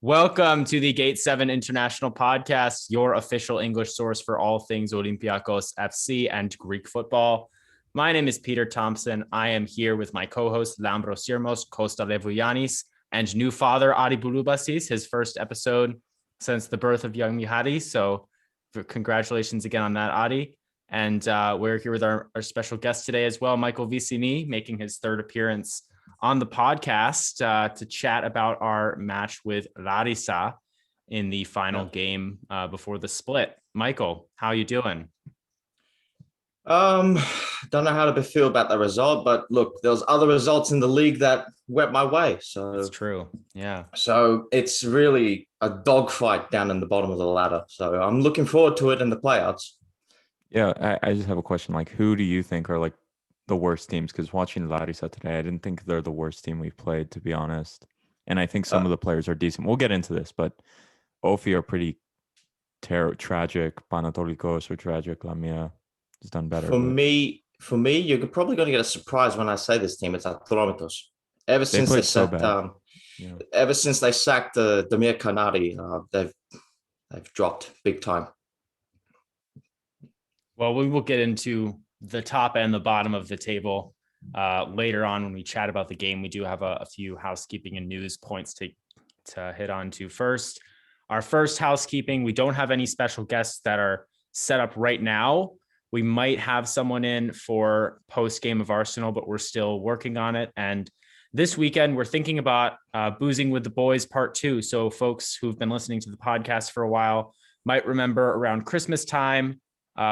Welcome to the Gate 7 International Podcast, your official English source for all things Olympiacos FC and Greek football. My name is Peter Thompson. I am here with my co-host Lambros, Costa Discussing, and new father Adi Bulubasis, his first episode since the birth of young Mihari. So congratulations again on that, Adi. And we're here with our special guest today as well, Michael Vissini, making his third appearance on the podcast to chat about our match with Larisa in the final game before the split. Michael, how are you doing? Don't know how to feel about the result, but look, there was other results in the league that went my way. So it's true. Yeah. So it's really a dogfight down in the bottom of the ladder. So I'm looking forward to it in the playouts. Yeah, I just have a question. Like, who do you think are like the worst teams? Because watching Larisa today, I didn't think they're the worst team we've played, to be honest. And I think some of the players are decent. We'll get into this, but Ofi are pretty tragic. Panatolikos are tragic. Lamia has done better. For me, you're probably going to get a surprise when I say this team. It's Athlomikos. Ever since they sacked Demir Kanadi, they've dropped big time. Well, we will get into the top and the bottom of the table later on when we chat about the game. We do have a few housekeeping and news points to hit on to first. Our first housekeeping, we don't have any special guests that are set up right now. We might have someone in for post-game of Arsenal, but we're still working on it. And this weekend, we're thinking about Boozing with the Boys Part 2. So folks who've been listening to the podcast for a while might remember around Christmas time,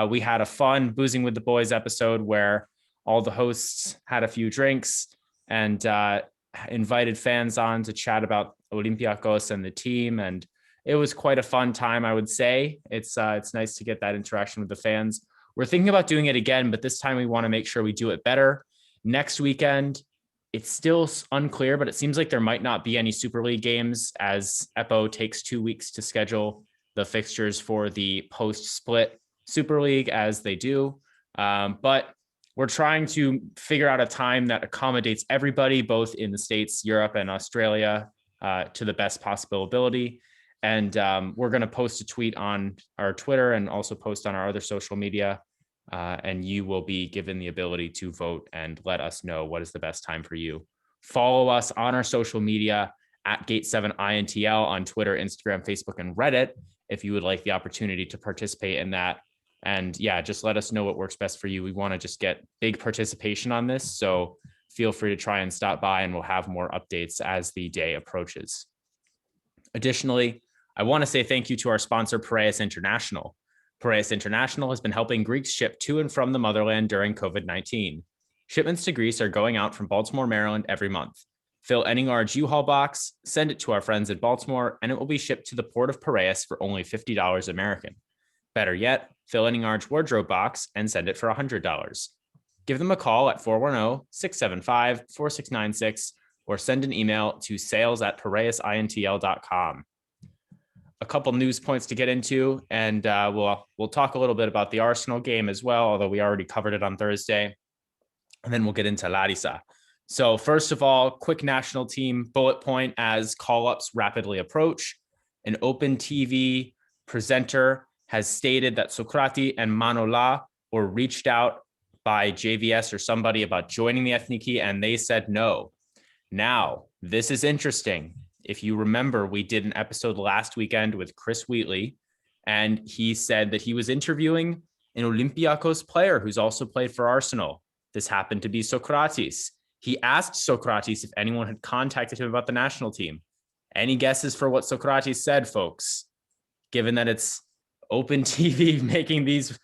we had a fun Boozing with the Boys episode where all the hosts had a few drinks and invited fans on to chat about Olympiacos and the team. And it was quite a fun time, I would say. It's nice to get that interaction with the fans. We're thinking about doing it again, but this time we want to make sure we do it better. Next weekend, it's still unclear, but it seems like there might not be any Super League games as EPO takes 2 weeks to schedule the fixtures for the post-split Super League as they do. But we're trying to figure out a time that accommodates everybody, both in the States, Europe, and Australia, to the best possible ability. And we're going to post a tweet on our Twitter and also post on our other social media. And you will be given the ability to vote and let us know what is the best time for you. Follow us on our social media at Gate7INTL on Twitter, Instagram, Facebook, and Reddit if you would like the opportunity to participate in that. And yeah, just let us know what works best for you. We want to just get big participation on this. So feel free to try and stop by and we'll have more updates as the day approaches. Additionally, I want to say thank you to our sponsor, Piraeus International. Piraeus International has been helping Greeks ship to and from the motherland during COVID-19. Shipments to Greece are going out from Baltimore, Maryland every month. Fill any large U-Haul box, send it to our friends in Baltimore, and it will be shipped to the port of Piraeus for only $50 American. Better yet, fill any large wardrobe box and send it for $100. Give them a call at 410-675-4696 or send an email to sales@piraeusintl.com. A couple news points to get into, and we'll talk a little bit about the Arsenal game as well, although we already covered it on Thursday. And then we'll get into Larisa. So first of all, quick national team bullet point as call-ups rapidly approach. An Open TV presenter has stated that Sokrati and Manola were reached out by JVS or somebody about joining the Ethniki, and they said no. Now, this is interesting. If you remember, we did an episode last weekend with Chris Wheatley, and he said that he was interviewing an Olympiacos player who's also played for Arsenal. This happened to be Sokratis. He asked Sokratis if anyone had contacted him about the national team. Any guesses for what Sokratis said, folks? Given that it's Open TV making these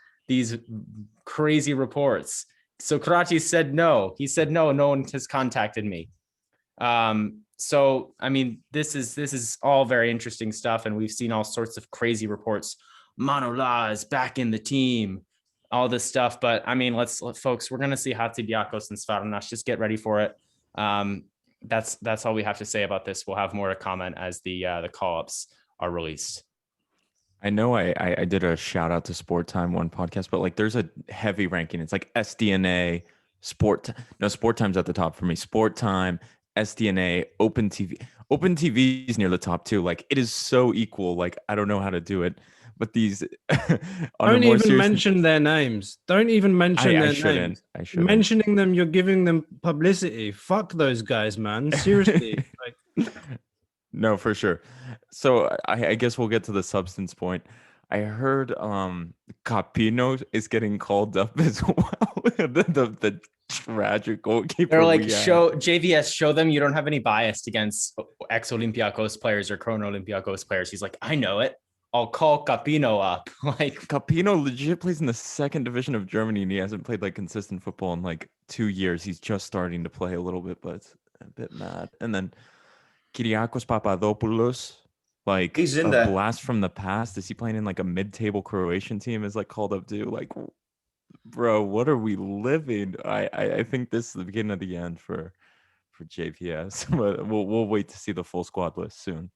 crazy reports. Sokratis said no. He said no one has contacted me. So I mean, this is all very interesting stuff, and we've seen all sorts of crazy reports. Manola is back in the team, all this stuff. But I mean, let's folks, we're gonna see Hatzidiakos and Svarnas. Just get ready for it. That's all we have to say about this. We'll have more to comment as the call-ups are released. I know I did a shout out to Sport Time one podcast, but like there's a heavy ranking. It's like SDNA, Sport Time's at the top for me. Sport Time, SDNA, Open TV. Open TV is near the top too. Like it is so equal. Like I don't know how to do it, but these don't even mention their names. Don't even mention their names. I shouldn't. Mentioning them, you're giving them publicity. Fuck those guys, man. Seriously. No, for sure. So I guess we'll get to the substance point. I heard Capino is getting called up as well. the tragic goalkeeper. They're like, show them you don't have any bias against ex-Olympiacos players or Chrono Olympiacos players. He's like, I know it. I'll call Capino up. Like Capino legit plays in the second division of Germany, and he hasn't played like consistent football in like 2 years. He's just starting to play a little bit, but it's a bit mad. And then Kyriakos Papadopoulos, like he's in a there. blast from the past. Is he playing in like a mid-table Croatian team? Is like called up too. Like, bro, what are we living? I think this is the beginning of the end for JPS. But we'll wait to see the full squad list soon.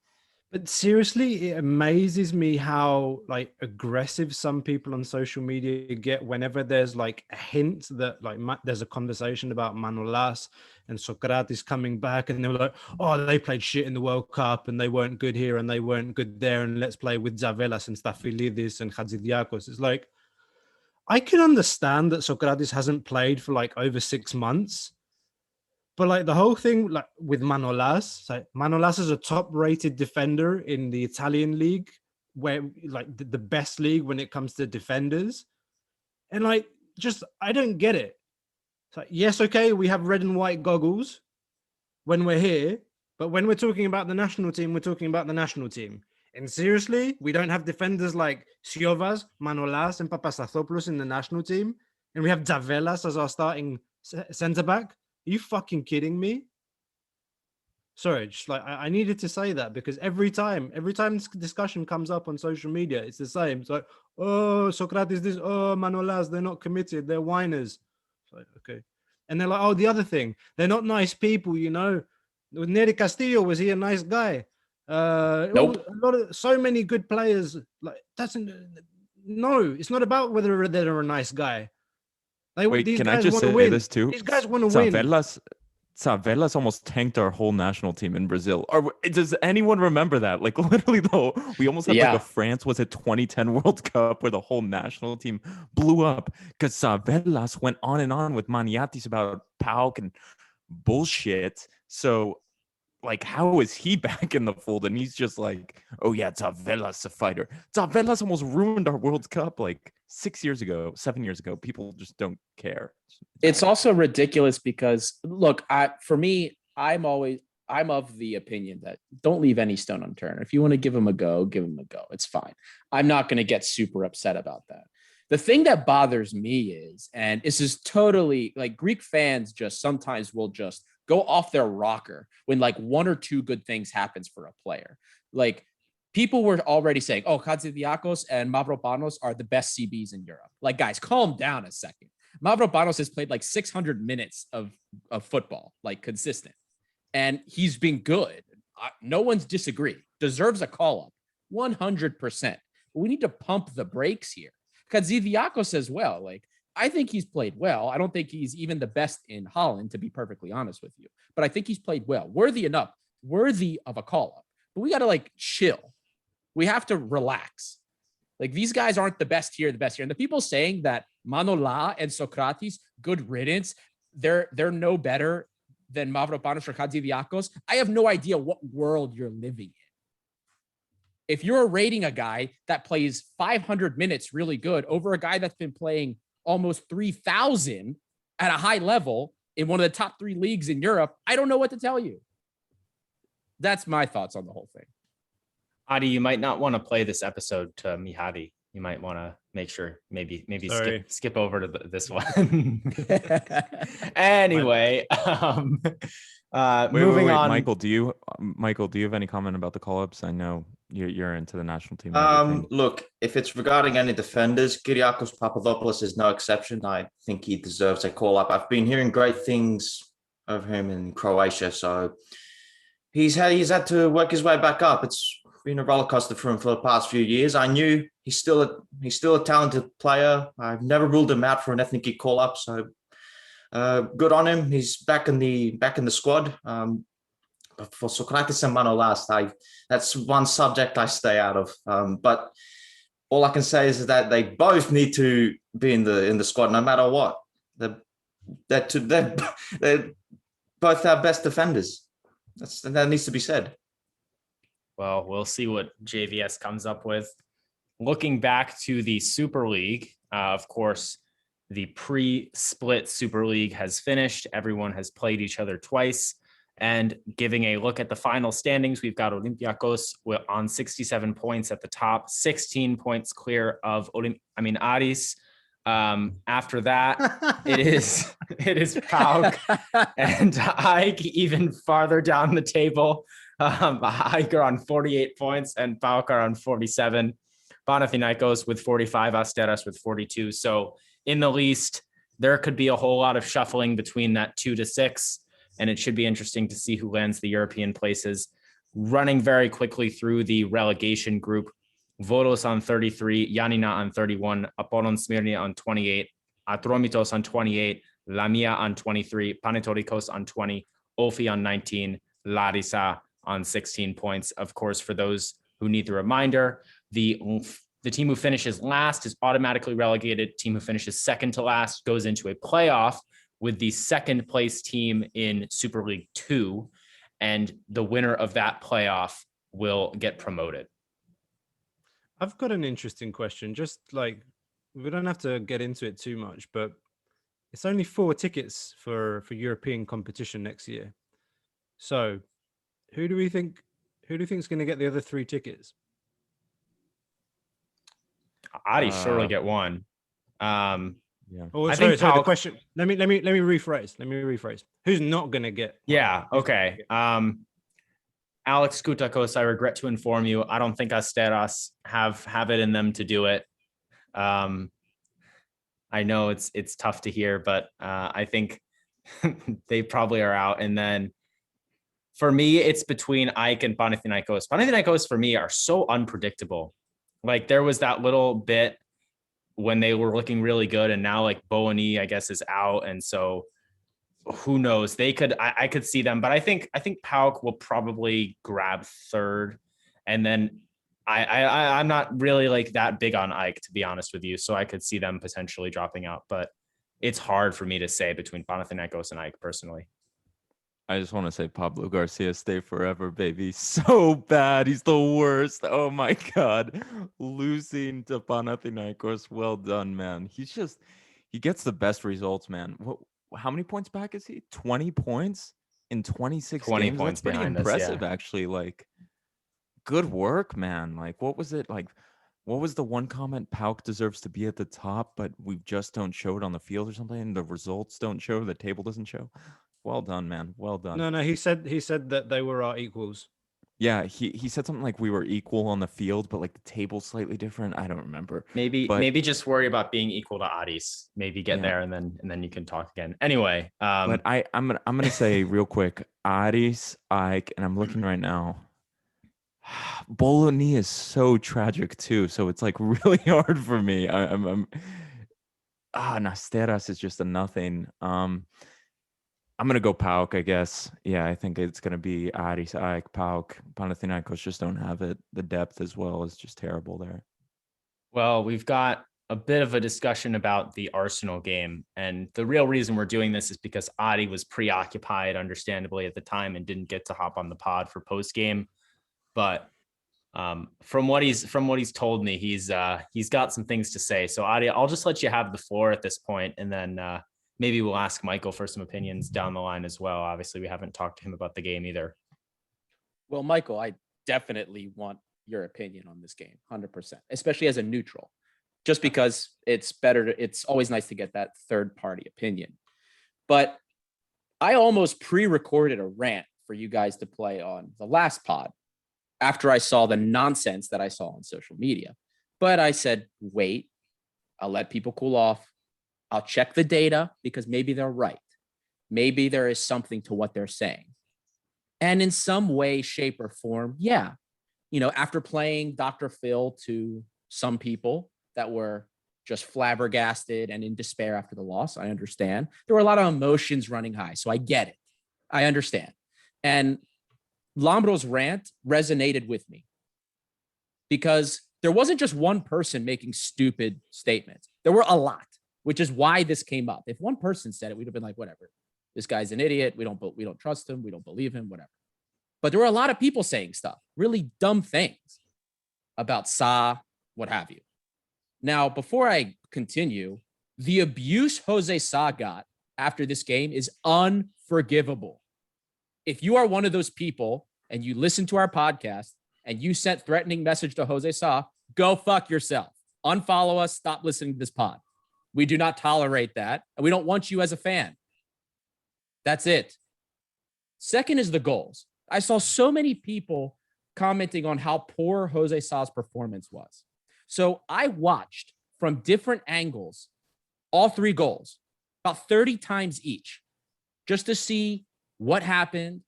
But seriously, it amazes me how like aggressive some people on social media get whenever there's like a hint that like there's a conversation about Manolas and Socrates coming back, and they're like, oh, they played shit in the World Cup and they weren't good here and they weren't good there, and let's play with Zavelas and Stafylidis and Hadzidiakos. It's like, I can understand that Socrates hasn't played for like over 6 months. But like the whole thing, like with Manolas, like Manolas is a top-rated defender in the Italian league, where like the best league when it comes to defenders, and like just I don't get it. It's like, yes, okay, we have red and white goggles when we're here, but when we're talking about the national team, we're talking about the national team. And seriously, we don't have defenders like Siovas, Manolas, and Papastathopoulos in the national team, and we have Zavelas as our starting centre back. Are you fucking kidding me? Sorry, just like I needed to say that because every time this discussion comes up on social media, it's the same. It's like, oh, Socrates, this, oh, Manolas, they're not committed, they're whiners. It's like, okay. And they're like, oh, the other thing, they're not nice people, you know. With Neri Castillo, was he a nice guy? Nope. So many good players. Like no, it's not about whether they're a nice guy. Wait, can I just say this too? These guys want to win. Zavelas almost tanked our whole national team in Brazil. Does anyone remember that? Like literally, though, we almost had like a France, was it 2010 World Cup where the whole national team blew up because Zavelas went on and on with Maniatis about PAOK and bullshit. So, like, how is he back in the fold? And he's just like, oh yeah, Zavelas a fighter. Zavelas almost ruined our World Cup like 7 years ago. People just don't care. It's also ridiculous because look, for me, I'm of the opinion that don't leave any stone unturned. If you want to give him a go, give him a go. It's fine. I'm not going to get super upset about that. The thing that bothers me is, and this is totally like Greek fans just sometimes will just go off their rocker when like one or two good things happens for a player. Like people were already saying, oh, Hadzidiakos and Mavropanos are the best CBs in Europe. Like, guys, calm down a second. Mavropanos has played like 600 minutes of football, like consistent. And he's been good. No one's disagreed. Deserves a call-up, 100%. But we need to pump the brakes here. Hadzidiakos as well, like, I think he's played well. I don't think he's even the best in Holland, to be perfectly honest with you. But I think he's played well. Worthy of a call-up. But we got to, like, chill. We have to relax. Like, these guys aren't the best here, And the people saying that Manolas and Socrates, good riddance, they're no better than Mavropanos or Hadzidiakos, I have no idea what world you're living in. If you're rating a guy that plays 500 minutes really good over a guy that's been playing almost 3,000 at a high level in one of the top 3 leagues in Europe, I don't know what to tell you. That's my thoughts on the whole thing. Adi, you might not want to play this episode to Mihadi. You might want to make sure maybe skip over to this one. Anyway, moving on. Michael, do you have any comment about the call-ups? I know you're into the national team. Look, if it's regarding any defenders, Kyriakos Papadopoulos is no exception. I think he deserves a call-up. I've been hearing great things of him in Croatia, so he's had to work his way back up. It's been a roller coaster for him for the past few years. I knew he's still a talented player. I've never ruled him out for an Ethniki call-up, so good on him. He's back in the squad. for Tzolakis and Manolas, that's one subject I stay out of. But all I can say is that they both need to be in the squad no matter what. They're both our best defenders. That needs to be said. Well, we'll see what JVS comes up with. Looking back to the Super League, of course, the pre-split Super League has finished. Everyone has played each other twice. And giving a look at the final standings, we've got Olympiacos on 67 points at the top, 16 points clear of Aris. After that, it is Pauk and Ike even farther down the table. Ike are on 48 points and Pauk are on 47. Panathinaikos with 45, Asteras with 42. So in the least, there could be a whole lot of shuffling between that 2 to 6. And it should be interesting to see who lands the European places. Running very quickly through the relegation group, Volos on 33, Yanina on 31, Apollon Smyrna on 28, Atromitos on 28, Lamia on 23, Panathinaikos on 20, Olfi on 19, Larisa on 16 points. Of course, for those who need the reminder, the team who finishes last is automatically relegated. Team who finishes second to last goes into a playoff with the second place team in Super League 2, and the winner of that playoff will get promoted. I've got an interesting question. Just like, we don't have to get into it too much, but it's only 4 tickets for European competition next year. So who do you think is going to get the other 3 tickets? Aris surely get one. Yeah. Oh, I sorry, think the question. Let me rephrase. Who's not going to get? Yeah. Okay. Alex Koutakos, I regret to inform you, I don't think Asteras have it in them to do it. I know it's tough to hear, but I think they probably are out. And then for me, it's between Ike and Panathinaikos. Panathinaikos for me are so unpredictable. Like there was that little bit when they were looking really good, and now like Boani, I guess, is out, and so who knows? I could see them, but I think Pauk will probably grab third, and then I'm not really like that big on Ike, to be honest with you, so I could see them potentially dropping out, but it's hard for me to say between Panathinaikos and Ike personally. I just want to say Pablo Garcia, stay forever, baby. So bad. He's the worst. Oh my God. Losing to Panathinaikos. Well done, man. He gets the best results, man. How many points back is he? 20 points in 26 20 games? points. That's pretty impressive, yeah. Actually. Like, good work, man. Like, what was it? Like, what was the one comment? Pauk deserves to be at the top, but we just don't show it on the field or something. The results don't show. The table doesn't show. Well done, man. Well done. No, he said that they were our equals. Yeah, he said something like we were equal on the field, but like the table's slightly different. I don't remember. Maybe just worry about being equal to Aris. Maybe get there and then you can talk again. Anyway, but I'm gonna say real quick, Aris, Ike, and I'm looking right now. Bologna is so tragic too, so it's like really hard for me. Nasteras is just a nothing. I'm going to go Pauk, I guess. Yeah, I think it's going to be Aris, Ike, Pauk. Panathinaikos just don't have it. The depth as well is just terrible there. Well, we've got a bit of a discussion about the Arsenal game. And the real reason we're doing this is because Adi was preoccupied, understandably, at the time and didn't get to hop on the pod for post-game. But from what he's told me, he's got some things to say. So Adi, I'll just let you have the floor at this point, and then maybe we'll ask Michael for some opinions down the line as well. Obviously, we haven't talked to him about the game either. Well, Michael, I definitely want your opinion on this game, 100%, especially as a neutral, just because it's better. It's always nice to get that third party opinion. But I almost pre-recorded a rant for you guys to play on the last pod after I saw the nonsense that I saw on social media. But I said, wait, I'll let people cool off. I'll check the data because maybe they're right. Maybe there is something to what they're saying. And in some way, shape, or form, yeah. After playing Dr. Phil to some people that were just flabbergasted and in despair after the loss, I understand. There were a lot of emotions running high, so I get it. I understand. And Lambros' rant resonated with me because there wasn't just one person making stupid statements. There were a lot, which is why this came up. If one person said it, we'd have been like, whatever. This guy's an idiot. We don't trust him. We don't believe him, whatever. But there were a lot of people saying stuff, really dumb things about Sa, what have you. Now, before I continue, the abuse José Sa got after this game is unforgivable. If you are one of those people and you listen to our podcast and you sent threatening message to José Sa, go fuck yourself. Unfollow us. Stop listening to this pod. We do not tolerate that. And we don't want you as a fan. That's it. Second is the goals. I saw so many people commenting on how poor José Sa's performance was. So I watched from different angles all 3 goals, about 30 times each, just to see what happened.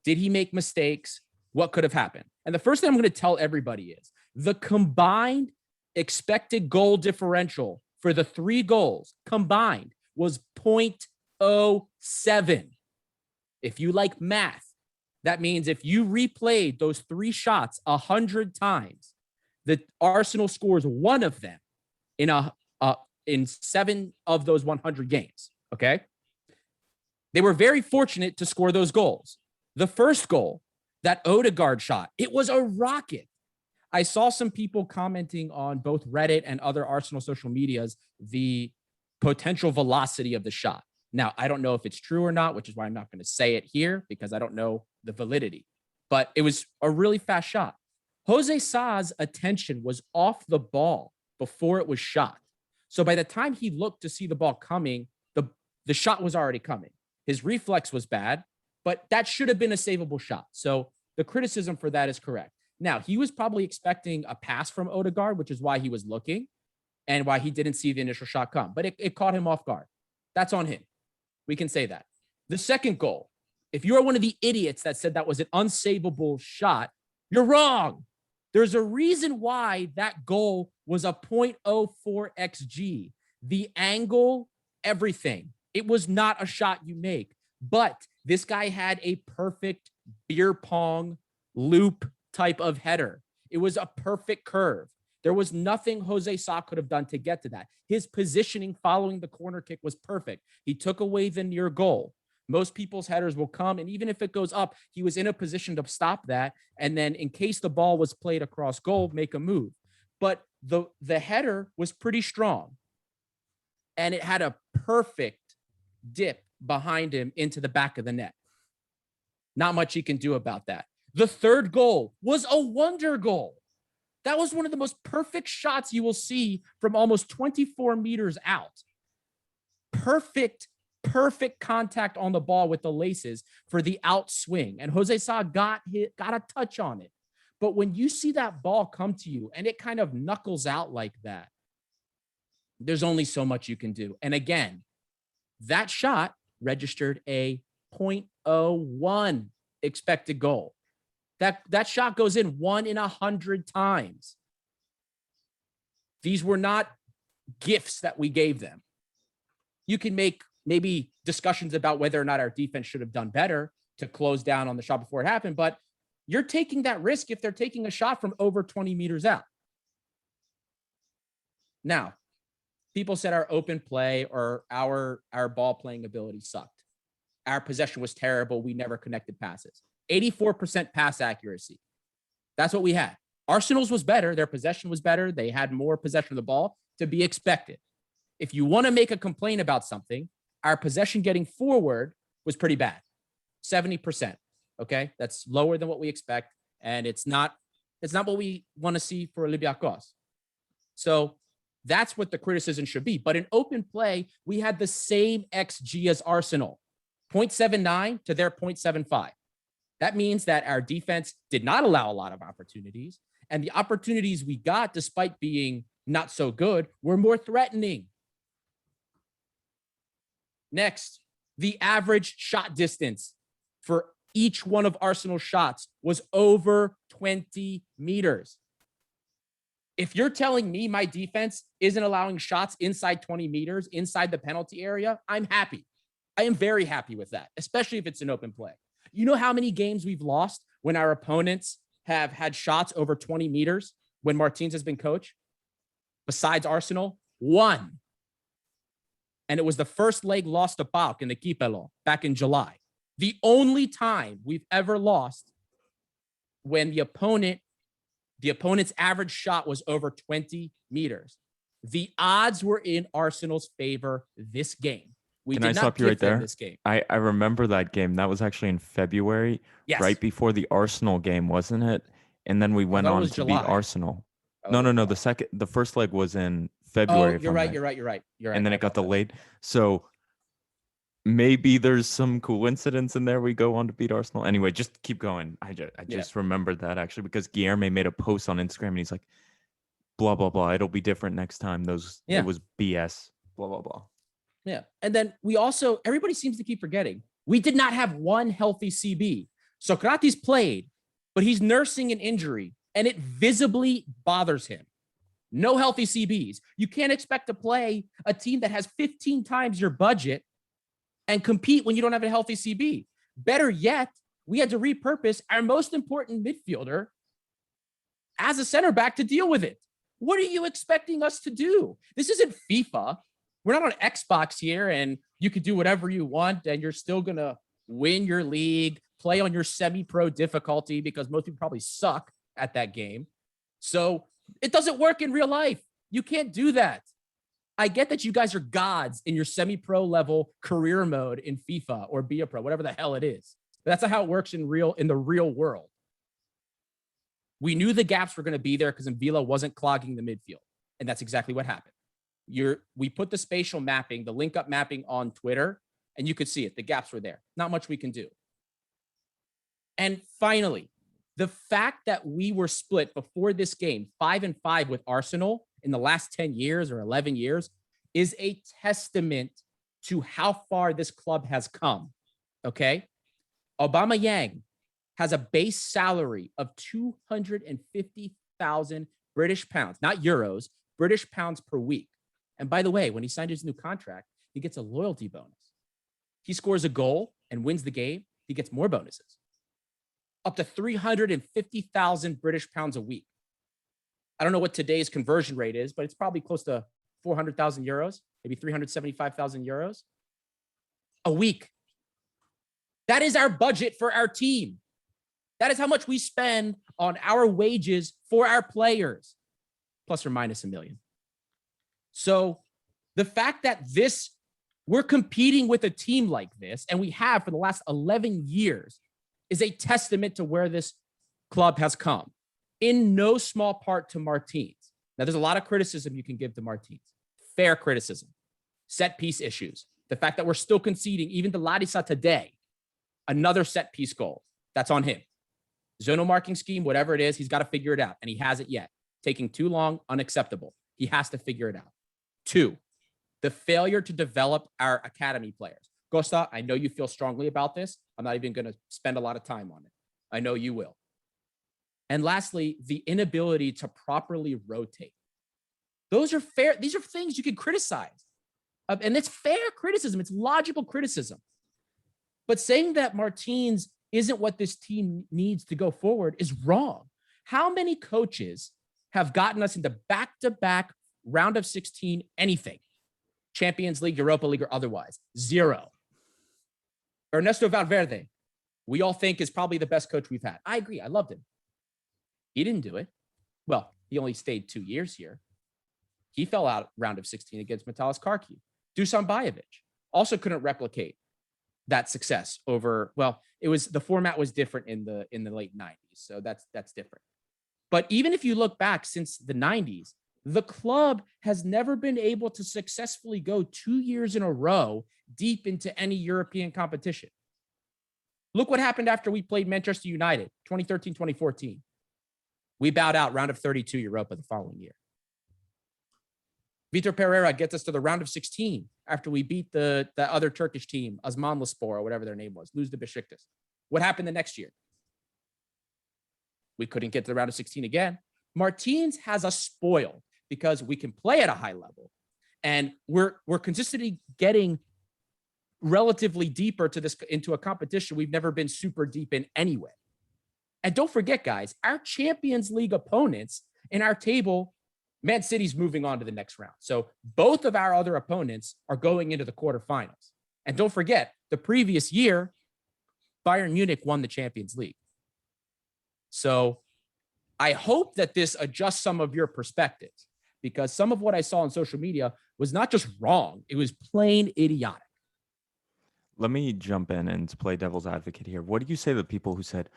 Did he make mistakes? What could have happened? And the first thing I'm going to tell everybody is the combined expected goal differential for the 3 goals combined was 0.07. If you like math, that means if you replayed those 3 shots 100 times, the Arsenal scores 1 of them in 7 of those 100 games. Okay. They were very fortunate to score those goals. The first goal, that Odegaard shot, it was a rocket. I saw some people commenting on both Reddit and other Arsenal social medias, the potential velocity of the shot. Now, I don't know if it's true or not, which is why I'm not going to say it here because I don't know the validity, but it was a really fast shot. José Sa's attention was off the ball before it was shot. So by the time he looked to see the ball coming, the shot was already coming. His reflex was bad, but that should have been a savable shot. So the criticism for that is correct. Now, he was probably expecting a pass from Odegaard, which is why he was looking and why he didn't see the initial shot come, but it caught him off guard. That's on him. We can say that. The second goal, if you are one of the idiots that said that was an unsavable shot, you're wrong. There's a reason why that goal was a 0.04 XG. The angle, everything. It was not a shot you make, but this guy had a perfect beer pong loop type of header. It was a perfect curve. There was nothing José Sa could have done to get to that. His positioning following the corner kick was perfect. He took away the near goal. Most people's headers will come, and even if it goes up, he was in a position to stop that, and then in case the ball was played across goal, make a move. But the header was pretty strong, and it had a perfect dip behind him into the back of the net. Not much he can do about that. The third goal was a wonder goal. That was one of the most perfect shots you will see from almost 24 meters out. Perfect contact on the ball with the laces for the outswing. And José Sa got a touch on it. But when you see that ball come to you and it kind of knuckles out like that, there's only so much you can do. And again, that shot registered a 0.01 expected goal. That shot goes in 1 in 100 times. These were not gifts that we gave them. You can make maybe discussions about whether or not our defense should have done better to close down on the shot before it happened, but you're taking that risk if they're taking a shot from over 20 meters out. Now, people said our open play or our ball playing ability sucked. Our possession was terrible. We never connected passes. 84% pass accuracy. That's what we had. Arsenal's was better. Their possession was better. They had more possession of the ball, to be expected. If you want to make a complaint about something, our possession getting forward was pretty bad. 70%. Okay. That's lower than what we expect. And it's not what we want to see for Olympiacos. So that's what the criticism should be. But in open play, we had the same XG as Arsenal, 0.79 to their 0.75. That means that our defense did not allow a lot of opportunities, and the opportunities we got, despite being not so good, were more threatening. Next, the average shot distance for each one of Arsenal's shots was over 20 meters. If you're telling me my defense isn't allowing shots inside 20 meters, inside the penalty area, I'm happy. I am very happy with that, especially if it's an open play. You know how many games we've lost when our opponents have had shots over 20 meters when Martins has been coach? Besides Arsenal, 1. And it was the first leg lost to PAOK in the Cuypers back in July. The only time we've ever lost when the opponent's average shot was over 20 meters. The odds were in Arsenal's favor this game. Can I stop you right there? This game. I remember that game. That was actually in February, Yes. right before the Arsenal game, wasn't it? And then we went on to beat Arsenal. No. The first leg was in February. Oh, you're right. And then it got delayed. So maybe there's some coincidence in there. We go on to beat Arsenal. Anyway, just keep going. I just remembered that actually because Guilherme made a post on Instagram and he's like, blah, blah, blah. It'll be different next time. It was BS, blah, blah, blah. Yeah. And then everybody seems to keep forgetting, we did not have one healthy CB. Socrates played, but he's nursing an injury and it visibly bothers him. No healthy CBs. You can't expect to play a team that has 15 times your budget and compete when you don't have a healthy CB. Better yet, we had to repurpose our most important midfielder as a center back to deal with it. What are you expecting us to do? This isn't FIFA. We're not on Xbox here and you can do whatever you want and you're still going to win your league, play on your semi-pro difficulty because most people probably suck at that game. So it doesn't work in real life. You can't do that. I get that you guys are gods in your semi-pro level career mode in FIFA or Be a Pro, whatever the hell it is. But that's not how it works in the real world. We knew the gaps were going to be there because Villa wasn't clogging the midfield. And that's exactly what happened. We put the spatial mapping, the link up mapping on Twitter, and you could see it. The gaps were there. Not much we can do. And finally, the fact that we were split before this game, 5-5 with Arsenal in the last 10 years or 11 years is a testament to how far this club has come. Okay. Aubameyang has a base salary of 250,000 British pounds, not euros, British pounds per week. And by the way, when he signed his new contract, he gets a loyalty bonus. He scores a goal and wins the game, he gets more bonuses. Up to 350,000 British pounds a week. I don't know what today's conversion rate is, but it's probably close to 400,000 euros, maybe 375,000 euros a week. That is our budget for our team. That is how much we spend on our wages for our players, plus or minus $1 million. So the fact that we're competing with a team like this, and we have for the last 11 years, is a testament to where this club has come, in no small part to Martins. Now, there's a lot of criticism you can give to Martins. Fair criticism, set piece issues, the fact that we're still conceding, even to Larisa today, another set piece goal. That's on him. Zonal marking scheme, whatever it is, he's got to figure it out, and he hasn't yet. Taking too long, unacceptable. He has to figure it out. 2, the failure to develop our academy players. Costa, I know you feel strongly about this. I'm not even going to spend a lot of time on it. I know you will. And lastly, the inability to properly rotate. Those are fair. These are things you can criticize. And it's fair criticism. It's logical criticism. But saying that Martins isn't what this team needs to go forward is wrong. How many coaches have gotten us into back-to-back round of 16 anything? Champions League, Europa League, or otherwise? 0. Ernesto Valverde, we all think is probably the best coach we've had. I agree. I loved him. He didn't do it. Well, he only stayed 2 years here. He fell out round of 16 against Metalis Kharkiv. Dusan Bajovic also couldn't replicate that success over, well, the format was different in the late 90s. So that's different. But even if you look back since the 90s, the club has never been able to successfully go 2 years in a row deep into any European competition. Look what happened after we played Manchester United, 2013, 2014. We bowed out round of 32 Europa the following year. Vitor Pereira gets us to the round of 16 after we beat the other Turkish team, Osmanlıspor, or whatever their name was, lose to Besiktas. What happened the next year? We couldn't get to the round of 16 again. Martins has us spoiled because we can play at a high level, and we're consistently getting relatively deeper into a competition we've never been super deep in anyway. And don't forget, guys, our Champions League opponents in our table, Man City's moving on to the next round. So both of our other opponents are going into the quarterfinals. And don't forget, the previous year, Bayern Munich won the Champions League. So I hope that this adjusts some of your perspectives, because some of what I saw on social media was not just wrong, it was plain idiotic. Let me jump in and play devil's advocate here. What do you say to the people who said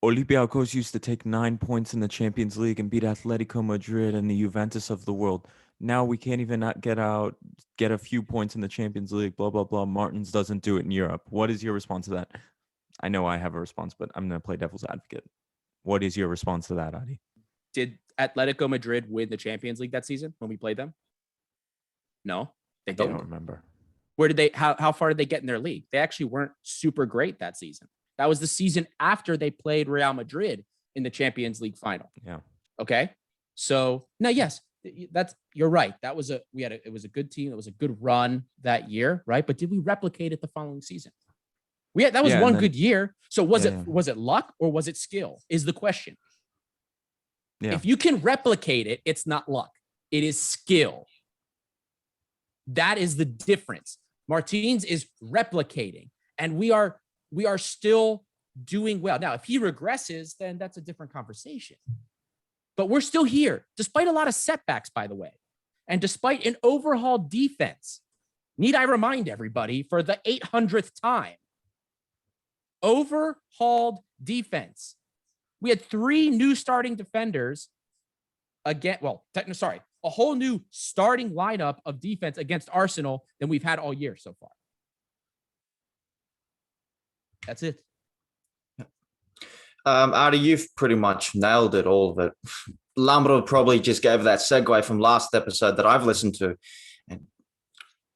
Olympiacos used to take 9 points in the Champions League and beat Atletico Madrid and the Juventus of the world? Now we can't even not get a few points in the Champions League, blah, blah, blah. Martins doesn't do it in Europe. What is your response to that? I know I have a response, but I'm going to play devil's advocate. What is your response to that, Adi? Did Atletico Madrid win the Champions League that season when we played them? No, they I didn't. don't remember. Where did they, how far did they get in their league? They actually weren't super great that season. That was the season after they played Real Madrid in the Champions League final. Yeah. Okay. So now, yes, you're right. It was a good team. It was a good run that year. Right. But did we replicate it the following season? That was one good year. So was it luck or was it skill is the question. Yeah. If you can replicate it, it's not luck. It is skill. That is the difference. Martins is replicating, and we are still doing well. Now, if he regresses, then that's a different conversation. But we're still here, despite a lot of setbacks, by the way, and despite an overhauled defense. Need I remind everybody for the 800th time? Overhauled defense. We had 3 new starting defenders again. Well, a whole new starting lineup of defense against Arsenal than we've had all year so far. That's it. Adi, you've pretty much nailed it, all of it. Lambros probably just gave that segue from last episode that I've listened to. And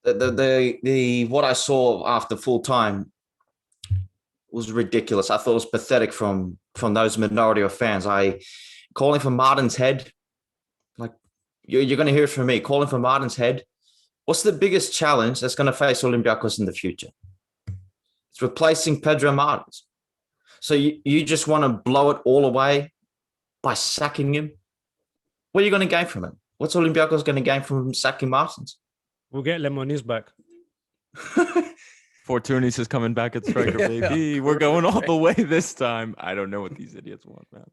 the what I saw after full time was ridiculous. I thought it was pathetic from those minority of fans. Calling for Martin's head, like you're going to hear it from me, calling for Martin's head. What's the biggest challenge that's going to face Olympiacos in the future? It's replacing Pedro Martins. So you just want to blow it all away by sacking him? What are you going to gain from it? What's Olympiacos going to gain from sacking Martins? We'll get Lemonis back. Fortunis is coming back at striker, baby. We're going all the way this time. I don't know what these idiots want, man.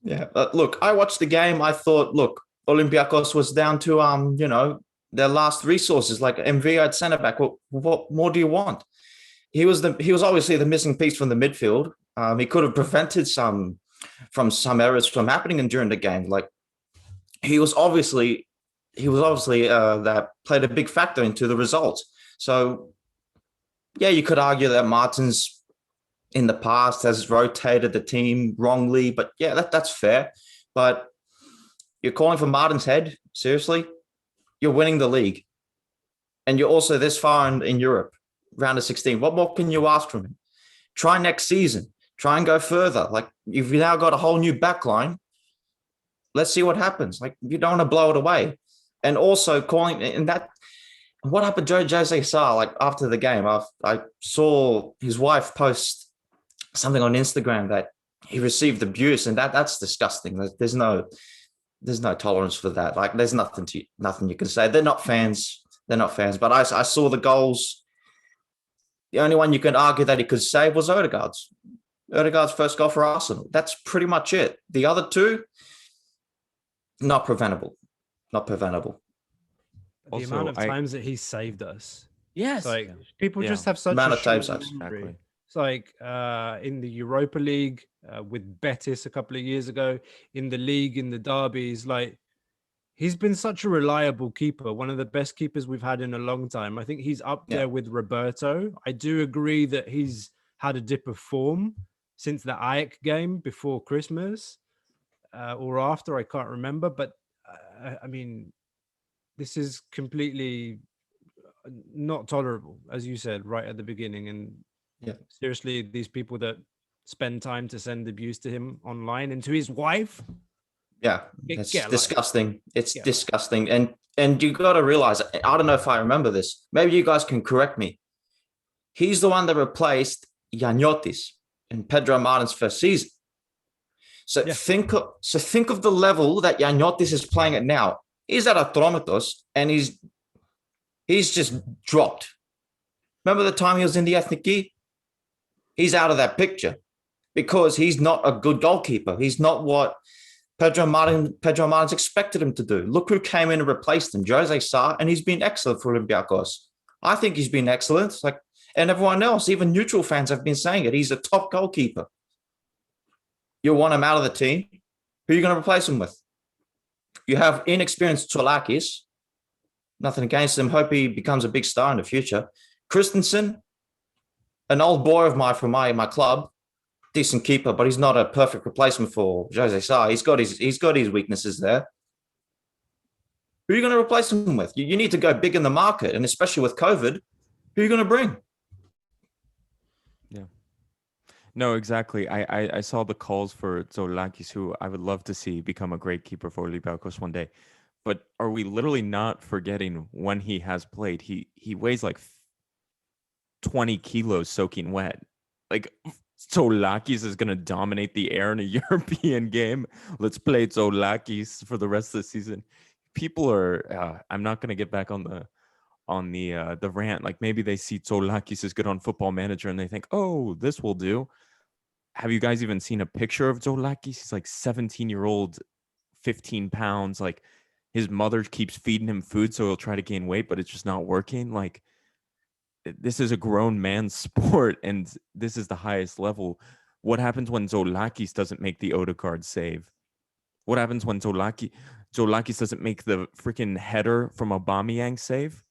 Yeah, look, I watched the game. I thought, look, Olympiacos was down to their last resources, like MV at centre back. What more do you want? He was obviously the missing piece from the midfield. He could have prevented some errors from happening during the game. Like he was obviously that played a big factor into the results. So yeah, you could argue that Martins in the past has rotated the team wrongly, but yeah, that's fair. But you're calling for Martin's head? Seriously? You're winning the league. And you're also this far in Europe, round of 16. What more can you ask from him? Try next season. Try and go further. Like, you've now got a whole new backline. Let's see what happens. Like, you don't want to blow it away. And also calling in that, what happened to José Sa? Like, after the game, I saw his wife post something on Instagram that he received abuse, and that's disgusting. There's no tolerance for that. Like, there's nothing you can say. They're not fans. But I saw the goals. The only one you can argue that he could save was Odegaard's first goal for Arsenal. That's pretty much it. The other two, not preventable. The amount of times that he saved us. Yes. Like, people just have such amount a of times. short memory. It's like in the Europa League with Betis a couple of years ago, in the league, in the derbies, like, he's been such a reliable keeper, one of the best keepers we've had in a long time. I think he's up there with Roberto. I do agree that he's had a dip of form since the Ajax game before Christmas or after, I can't remember. But I mean, this is completely not tolerable, as you said right at the beginning. And seriously, these people that spend time to send abuse to him online and to his wife. Yeah, it's disgusting. It's disgusting. And you got to realize, I don't know if I remember this. Maybe you guys can correct me. He's the one that replaced Yaniotis in Pedro Martin's first season. So Yeah. think of the level that Yaniotis is playing at now. He's at Atromitos and he's just dropped. Remember the time he was in the Ethniki? He's out of that picture because he's not a good goalkeeper. He's not what Pedro Martins expected him to do. Look who came in and replaced him, José Sa, and he's been excellent for Olympiacos. I think he's been excellent. And everyone else, even neutral fans have been saying it. He's a top goalkeeper. You want him out of the team. Who are you going to replace him with? You have inexperienced Tzolakis. Nothing against him. Hope he becomes a big star in the future. Christensen, an old boy of mine from my club, decent keeper, but he's not a perfect replacement for José Sa. He's got his weaknesses there. Who are you going to replace him with? You need to go big in the market, and especially with COVID, who are you going to bring? Yeah. No, exactly. I saw the calls for Tzolakis, who I would love to see become a great keeper for Olympiacos one day. But are we literally not forgetting when he has played? He weighs like 20 kilos soaking wet. Like, Tzolakis is going to dominate the air in a European game. Let's play Tzolakis for the rest of the season. People are, I'm not going to get back on the rant. Like, maybe they see Tzolakis is good on Football Manager and they think, oh, this will do. Have you guys even seen a picture of Tzolakis? He's like 17-year-old, 15 pounds. Like, his mother keeps feeding him food so he'll try to gain weight, but it's just not working. Like, this is a grown man's sport, and this is the highest level. What happens when Tzolakis doesn't make the Odegaard save? What happens when Tzolakis doesn't make the freaking header from Aubameyang save?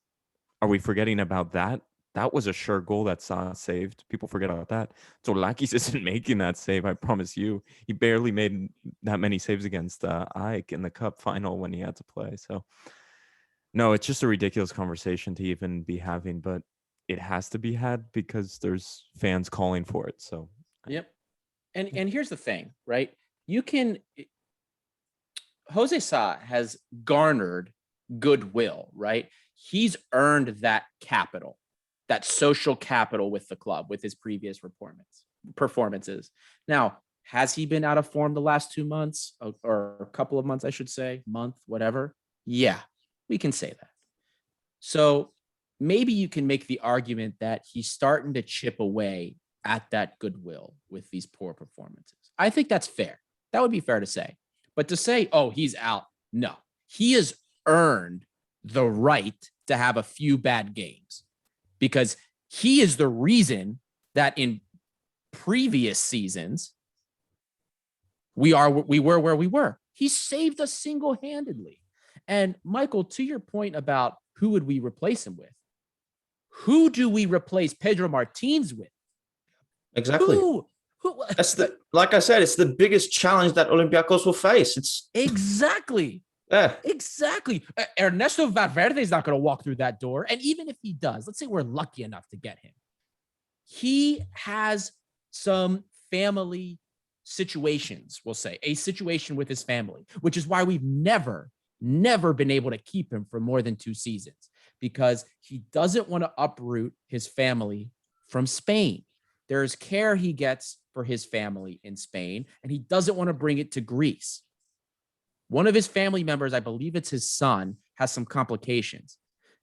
Are we forgetting about that? That was a sure goal that Sa saved. People forget about that. Tzolakis isn't making that save, I promise you. He barely made that many saves against AEK in the cup final when he had to play. So, no, it's just a ridiculous conversation to even be having, but it has to be had because there's fans calling for it. So, yep. And here's the thing, right? José Sa has garnered goodwill, right? He's earned that capital, that social capital with the club with his previous performances. Now, has he been out of form the last 2 months or a couple of months, I should say, month, whatever? Yeah, we can say that. So maybe you can make the argument that he's starting to chip away at that goodwill with these poor performances. I think that's fair. That would be fair to say. But to say, oh, he's out, no. He has earned the right to have a few bad games because he is the reason that in previous seasons, we were where we were. He saved us single-handedly. And Michael, to your point about who would we replace him with? Who do we replace Pedro Martins with? Exactly. Who? Like I said, it's the biggest challenge that Olympiacos will face. It's exactly. Yeah. Exactly. Ernesto Valverde is not going to walk through that door. And even if he does, let's say we're lucky enough to get him. He has some family situations, we'll say, a situation with his family, which is why we've never been able to keep him for more than 2 seasons because he doesn't want to uproot his family from Spain. There's care he gets for his family in Spain, and he doesn't want to bring it to Greece. One of his family members, I believe it's his son, has some complications.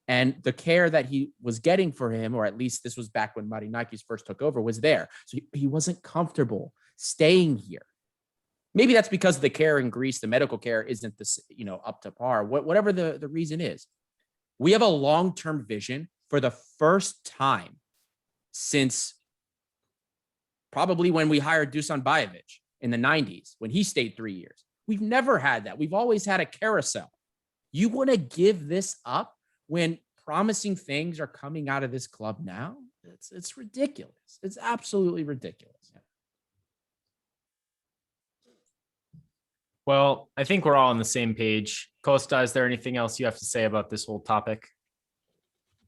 And the care that he was getting for him, or at least this was back when Marinakis first took over, was there. So he wasn't comfortable staying here. Maybe that's because the care in Greece, the medical care isn't up to par, whatever the reason is. We have a long-term vision for the first time since probably when we hired Dusan Bajevic in the 90s, when he stayed 3 years. We've never had that. We've always had a carousel. You want to give this up when promising things are coming out of this club now? It's ridiculous. It's absolutely ridiculous. Well, I think we're all on the same page. Costa, is there anything else you have to say about this whole topic?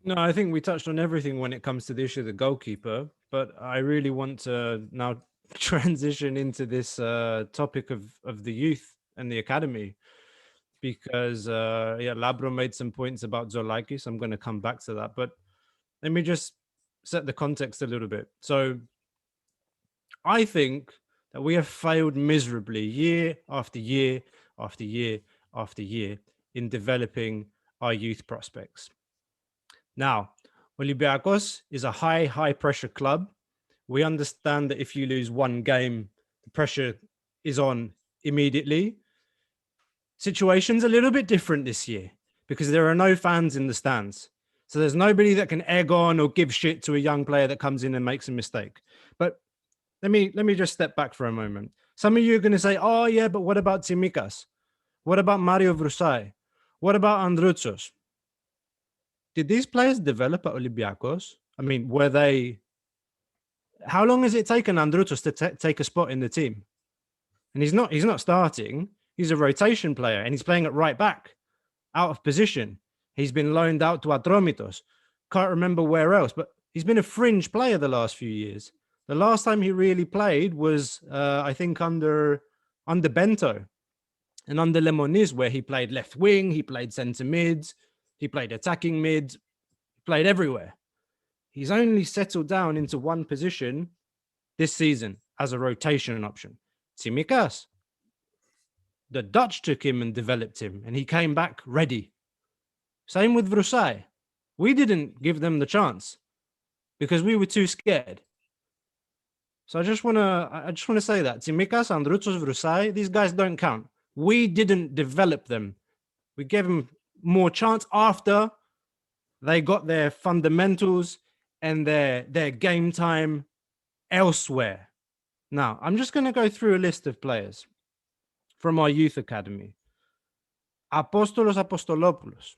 No, I think we touched on everything when it comes to the issue of the goalkeeper, but I really want to now transition into this topic of the youth and the academy because Labro made some points about Tzolakis. I'm going to come back to that, but let me just set the context a little bit. So I think that we have failed miserably year after year after year after year in developing our youth prospects. Now, Olympiacos is a high pressure club. We understand that if you lose one game, the pressure is on immediately. Situation's a little bit different this year because there are no fans in the stands. So there's nobody that can egg on or give shit to a young player that comes in and makes a mistake. But let me just step back for a moment. Some of you are going to say, oh yeah, but what about Pinakas? What about Mario Vrusai? What about Androutsos? Did these players develop at Olympiacos? I mean, were they... How long has it taken Androutsos to take a spot in the team? And he's not starting. He's a rotation player and he's playing at right back, out of position. He's been loaned out to Atromitos. Can't remember where else, but he's been a fringe player the last few years. The last time he really played was, I think, under Bento and under Lemonis, where he played left wing, he played centre mids, he played attacking mids, played everywhere. He's only settled down into one position this season as a rotation option. Pinakas. The Dutch took him and developed him, and he came back ready. Same with Vrusai. We didn't give them the chance because we were too scared. So I just want to say that Pinakas, Androutsos, Vrusai, these guys don't count. We didn't develop them. We gave them more chance after they got their fundamentals and their game time elsewhere. Now, I'm just going to go through a list of players from our youth academy. Apostolos Apostolopoulos,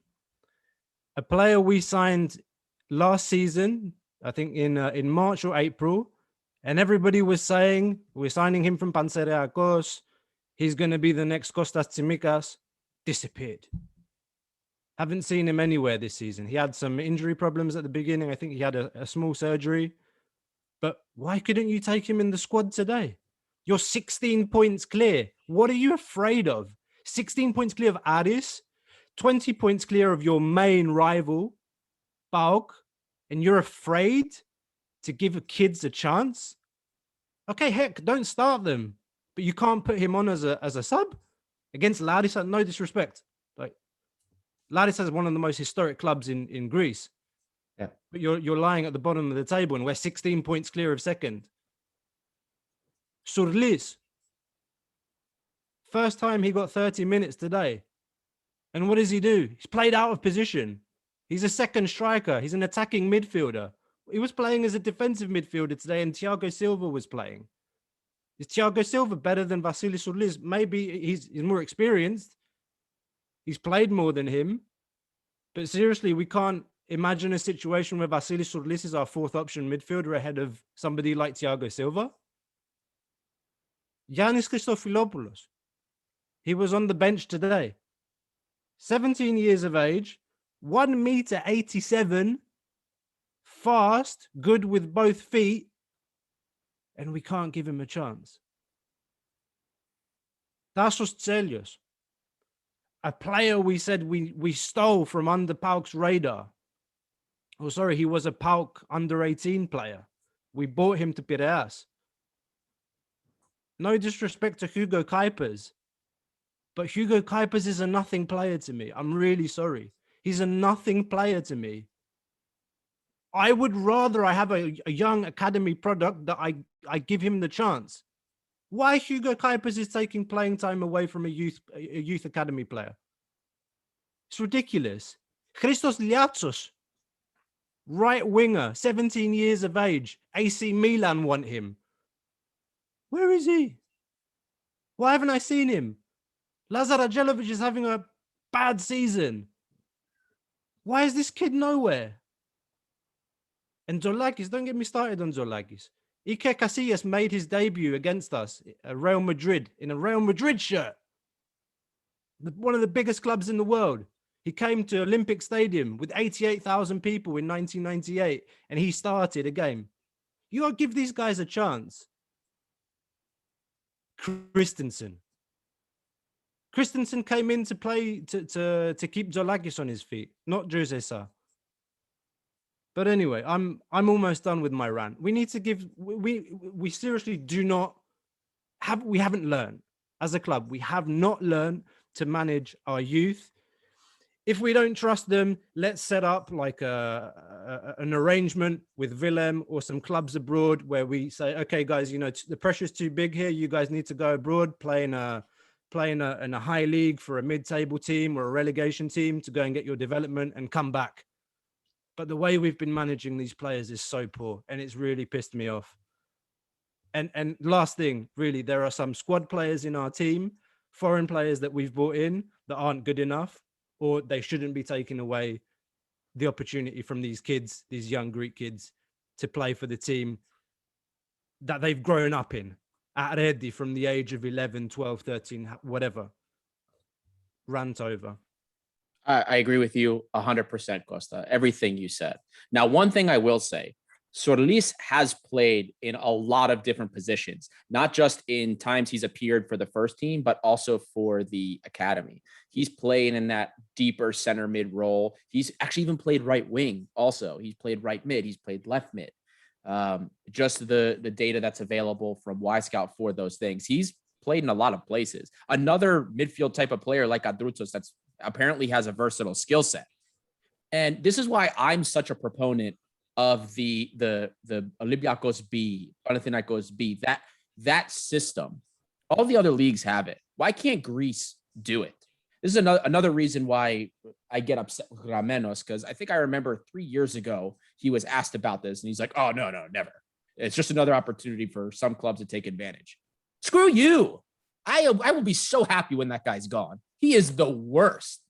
a player we signed last season, I think in March or April, and everybody was saying we're signing him from Pansereakos. He's going to be the next Kostas Tsimikas. Disappeared. Haven't seen him anywhere this season. He had some injury problems at the beginning. I think he had a small surgery. But why couldn't you take him in the squad today? You're 16 points clear. What are you afraid of? 16 points clear of Aris, 20 points clear of your main rival, PAOK, and you're afraid to give kids a chance? Okay, heck, don't start them, but you can't put him on as a sub against Larisa. No disrespect. Like, Larisa is one of the most historic clubs in Greece. Yeah. But you're lying at the bottom of the table and we're 16 points clear of second. Surlis. First time he got 30 minutes today. And what does he do? He's played out of position. He's a second striker. He's an attacking midfielder. He was playing as a defensive midfielder today and Tiago Silva was playing. Is Tiago Silva better than Vasilis Surlis? Maybe he's more experienced. He's played more than him. But seriously, we can't imagine a situation where Vasilis Surlis is our fourth option midfielder ahead of somebody like Tiago Silva. Yannis Christofilopoulos. He was on the bench today. 17 years of age, 1.87 meters, fast, good with both feet, and we can't give him a chance. Tassos Tselios, a player we said we stole from under PAOK's radar. Oh, sorry, he was a PAOK under-18 player. We bought him to Piraeus. No disrespect to Hugo Cuypers, but Hugo Cuypers is a nothing player to me. I'm really sorry. He's a nothing player to me. I would rather I have a young academy product that I give him the chance. Why Hugo Cuypers is taking playing time away from a youth academy player? It's ridiculous. Christos Liatsos, right winger, 17 years of age. AC Milan want him. Where is he? Why haven't I seen him? Lazar Ajelovic is having a bad season. Why is this kid nowhere? And Tzolakis, don't get me started on Tzolakis. Ike Casillas made his debut against us at Real Madrid in a Real Madrid shirt. One of the biggest clubs in the world. He came to Olympic Stadium with 88,000 people in 1998 and he started a game. You gotta give these guys a chance. Christensen came in to play to keep Tzolakis on his feet, not José Sa. But anyway, I'm almost done with my rant. We need to give we seriously do not we haven't learned as a club. We have not learned to manage our youth. If we don't trust them, let's set up like an arrangement with Willem or some clubs abroad where we say, okay, guys, you know, the pressure's too big here. You guys need to go abroad, play in a high league for a mid-table team or a relegation team to go and get your development and come back. But the way we've been managing these players is so poor, and it's really pissed me off. And last thing, really, there are some squad players in our team, foreign players that we've brought in that aren't good enough, or they shouldn't be taking away the opportunity from these kids, these young Greek kids, to play for the team that they've grown up in at Redi from the age of 11, 12, 13, whatever. Rant over. I agree with you 100%, Costa. Everything you said. Now, one thing I will say, Tzolakis has played in a lot of different positions, not just in times he's appeared for the first team, but also for the academy. He's playing in that deeper center mid role. He's actually even played right wing also. He's played right mid. He's played left mid. Just the data that's available from Y-Scout for those things. He's played in a lot of places. Another midfield type of player like Adrutos that's apparently has a versatile skill set. And this is why I'm such a proponent of the Olympiacos B, Panathinaikos B, that system. All the other leagues have it. Why can't Greece do it? This is another reason why I get upset with Ramenos, because I think I remember 3 years ago, he was asked about this and he's like, oh, no, never. It's just another opportunity for some clubs to take advantage. Screw you. I will be so happy when that guy's gone. He is the worst.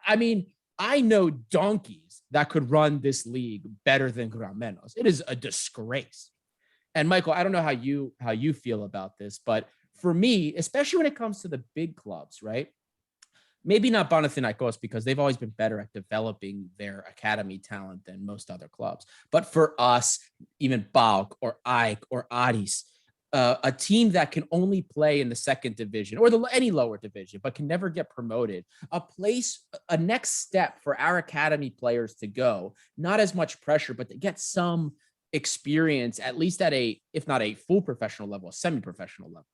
I mean, I know donkeys that could run this league better than Ramenos. It is a disgrace. And Michael, I don't know how you feel about this, but for me, especially when it comes to the big clubs, right? Maybe not Panathinaikos because they've always been better at developing their academy talent than most other clubs. But for us, even PAOK or AEK or Aris, a team that can only play in the second division or any lower division, but can never get promoted, a next step for our academy players to go, not as much pressure, but to get some experience, at least at if not a full professional level, a semi-professional level.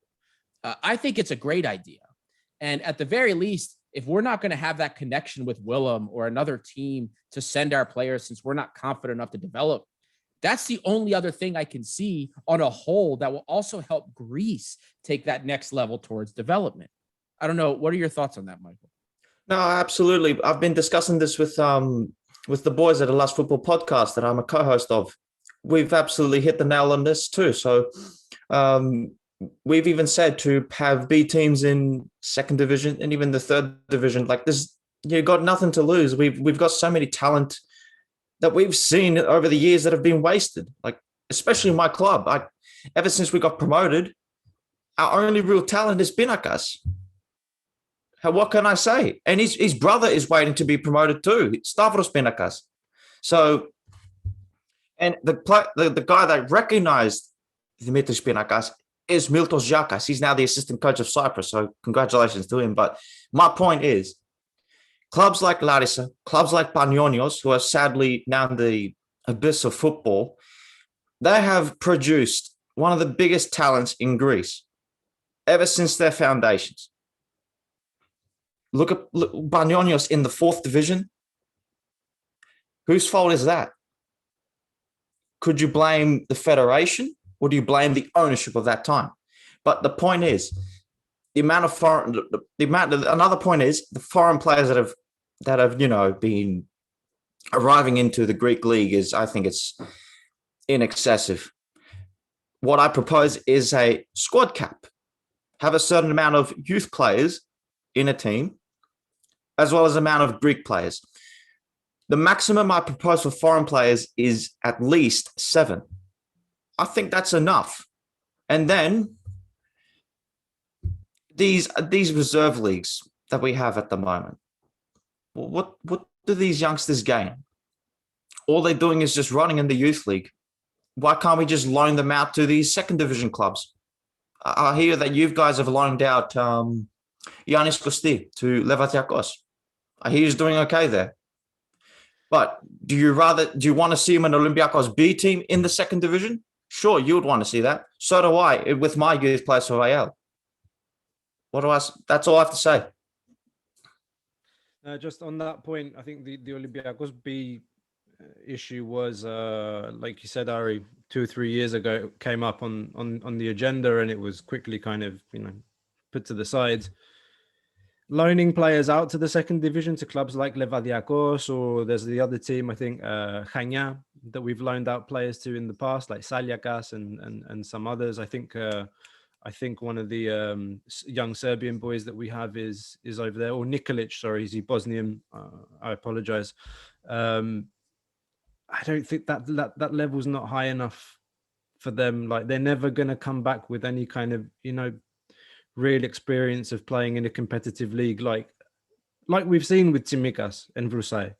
I think it's a great idea. And at the very least, if we're not going to have that connection with Willem or another team to send our players, since we're not confident enough to develop, that's the only other thing I can see on a whole that will also help Greece take that next level towards development. I don't know. What are your thoughts on that, Michael? No, absolutely. I've been discussing this with the boys at the Last Football podcast that I'm a co-host of. We've absolutely hit the nail on this too. So we've even said to have B teams in second division and even the third division. Like this, you've got nothing to lose. We've got so many talent that we've seen over the years that have been wasted. Like especially my club. Ever since we got promoted, our only real talent is Pinakas. What can I say? And his brother is waiting to be promoted too, Stavros Pinakas. So, and the guy that recognized Dimitris Pinakas is Miltos Jakas. He's now the assistant coach of Cyprus. So congratulations to him. But my point is, clubs like Larisa, clubs like Panionios, who are sadly now in the abyss of football, they have produced one of the biggest talents in Greece ever since their foundations. Look at Panionios in the fourth division. Whose fault is that? Could you blame the federation or do you blame the ownership of that time? But the point is, another point is the foreign players that have been arriving into the Greek league is, I think it's in excessive. What I propose is a squad cap. Have a certain amount of youth players in a team, as well as amount of Greek players. The maximum I propose for foreign players is at least 7. I think that's enough. And then these reserve leagues that we have at the moment, what do these youngsters gain? All they're doing is just running in the youth league. Why can't we just loan them out to these second division clubs? I hear that you guys have loaned out Yannis Kosti to Olympiakos. I hear he's doing okay there. But do you want to see him in Olympiacos B team in the second division? Sure, you would want to see that. So do I with my youth players for AEL. That's all I have to say. Just on that point, I think the Olympiacos B issue was, like you said, Ari, 2 or 3 years ago, it came up on the agenda, and it was quickly kind of, put to the side. Loaning players out to the second division to clubs like Olympiacos, or there's the other team, I think, Chania, that we've loaned out players to in the past, like Tzolakis and some others. I think one of the young Serbian boys that we have is over there, or Nikolic, sorry, he's Bosnian. I apologize. I don't think that level's not high enough for them. Like, they're never going to come back with any kind of, real experience of playing in a competitive league. Like we've seen with Pinakas and Vrusai.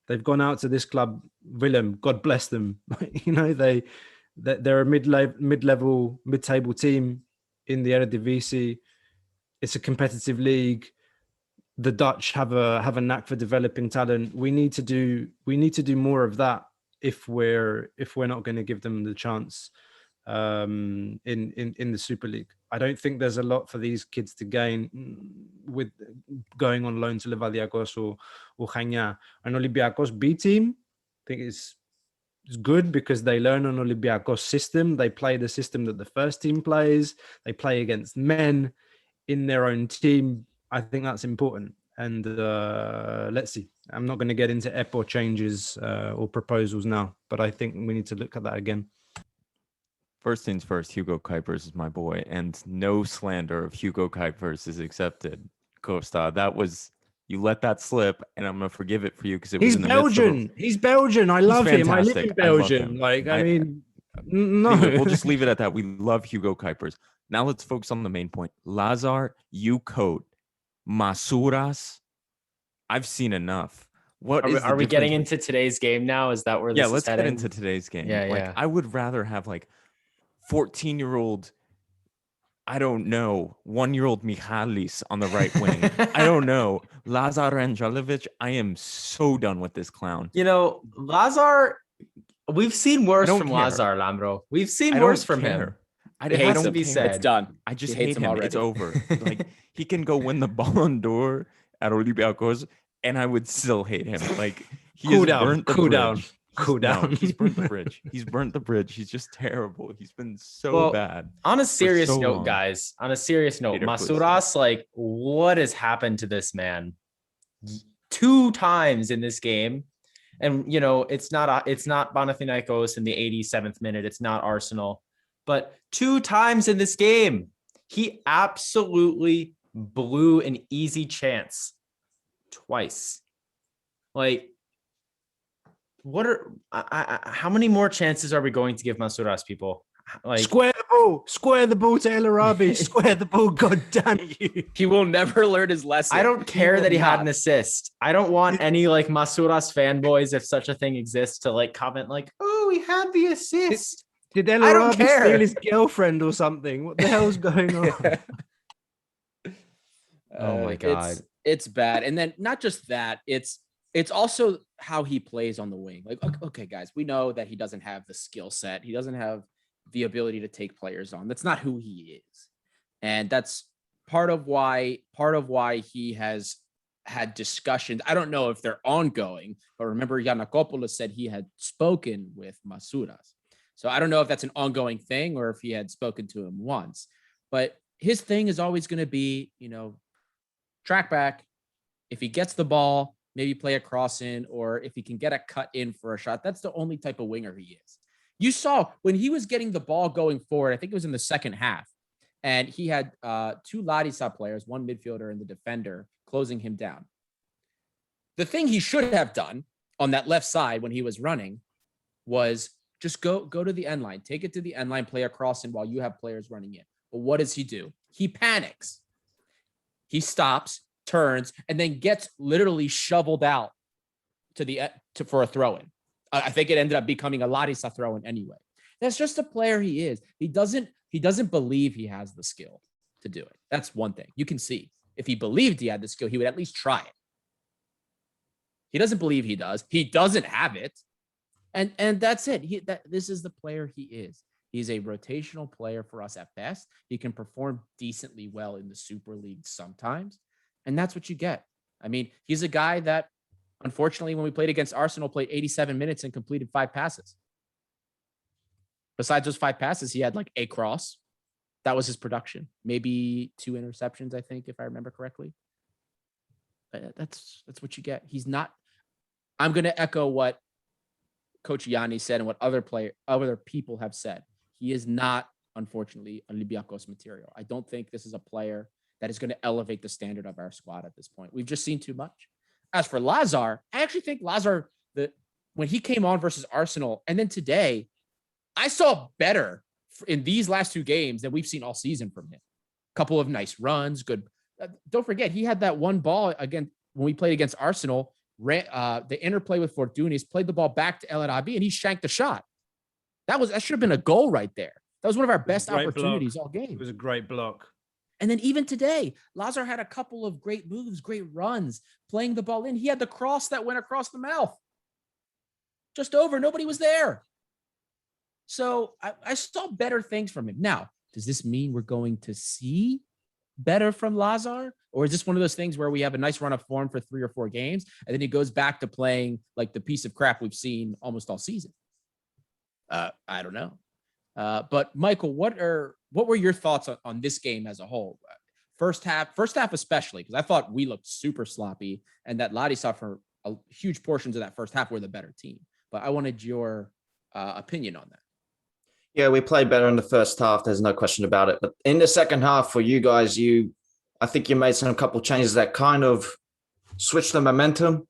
They've gone out to this club, Willem, God bless them. They're a mid-level, mid-table team in the Eredivisie. It's a competitive league. The Dutch have a knack for developing talent. We need to do more of that if we're not going to give them the chance in the Super League. I don't think there's a lot for these kids to gain with going on loan to Olympiacos or Chania. An Olympiacos B team, I think it's good because they learn on Olympiacos system. They play the system that the first team plays. They play against men in their own team. I think that's important. And let's see. I'm not going to get into EPO changes or proposals now, but I think we need to look at that again. First things first, Hugo Cuypers is my boy, and no slander of Hugo Cuypers is accepted. Costa, you let that slip, and I'm gonna forgive it for you because he's Belgian. He's Belgian. I love him. I live in Belgium. No. Anyway, we'll just leave it at that. We love Hugo Cuypers. Now let's focus on the main point. Lazar, you code Masouras. I've seen enough. Are we getting into today's game now? Is that where this is let's heading? get into today's game. Yeah. I would rather have 14-year-old, I don't know, 1-year-old Michalis on the right wing. I don't know. Lazar Angelovic, I am so done with this clown. Lazar, we've seen worse from Lazar, Lambro. We've seen worse from him. It has to be said. It's done. I just hate him. It's over. He can go win the Ballon d'Or at Olympiacos, and I would still hate him. He's burnt the bridge. Cool down. He's burnt the bridge. He's just terrible. He's been so bad. On a serious note, guys, Masouras, what has happened to this man? 2 times in this game. And, it's not Panathinaikos in the 87th minute. It's not Arsenal. But 2 times in this game, he absolutely blew an easy chance twice. How many more chances are we going to give Masouras, people? Square the ball to El Arabi, square the ball, god damn you. He will never learn his lesson. I don't care that he had an assist. I don't want any Masouras fanboys, if such a thing exists, to comment oh, he had the assist. Did El Arabi steal his girlfriend or something? What the hell's going on? Oh my god. It's bad. And then not just that, it's also how he plays on the wing. Okay, guys, we know that he doesn't have the skill set. He doesn't have the ability to take players on. That's not who he is. And that's part of why he has had discussions. I don't know if they're ongoing, but remember Giannakopoulos said he had spoken with Masouras. So I don't know if that's an ongoing thing or if he had spoken to him once. But his thing is always going to be, track back. If he gets the ball, maybe play a cross in, or if he can get a cut in for a shot. That's the only type of winger he is. You saw when he was getting the ball going forward, I think it was in the second half, and he had 2 larisa players, 1 midfielder and the defender, closing him down. The thing he should have done on that left side when he was running was just go to the end line, take it to the end line, play a cross in while you have players running in. But what does he do? He panics. He stops, turns, and then gets literally shoveled out for a throw-in. I think it ended up becoming a larisa throw-in anyway. That's just the player he is. He doesn't believe he has the skill to do it. That's one thing. You can see if he believed he had the skill, he would at least try it. He doesn't believe he does. He doesn't have it. And that's it. This is the player he is. He's a rotational player for us at best. He can perform decently well in the Super League sometimes. And that's what you get. I mean, he's a guy that, unfortunately, when we played against Arsenal, played 87 minutes and completed 5 passes. Besides those 5 passes, he had like a cross. That was his production. Maybe 2 interceptions, I think, if I remember correctly. That's what you get. He's not. I'm going to echo what Coach Yanni said and what other people have said. He is not, unfortunately, Olympiacos material. I don't think this is a player that is going to elevate the standard of our squad at this point. We've just seen too much. As for Lazar, I actually think Lazar, when he came on versus Arsenal, and then today, I saw better in these last 2 games than we've seen all season from him. A couple of nice runs, good. Don't forget, he had that one ball again when we played against Arsenal. The interplay with Fortunis, played the ball back to El Arabi, and he shanked the shot. That should have been a goal right there. That was one of our best opportunities all game. It was a great block. And then even today, Lazar had a couple of great moves, great runs, playing the ball in. He had the cross that went across the mouth. Just over. Nobody was there. So I saw better things from him. Now, does this mean we're going to see better from Lazar? Or is this one of those things where we have a nice run of form for 3 or 4 games, and then he goes back to playing like the piece of crap we've seen almost all season? I don't know. But Michael, what were your thoughts on this game as a whole? First half especially, because I thought we looked super sloppy, and that Larisa for huge portions of that first half were the better team. But I wanted your opinion on that. Yeah, we played better in the first half. There's no question about it. But in the second half, for you guys, I think you made some couple changes that kind of switched the momentum,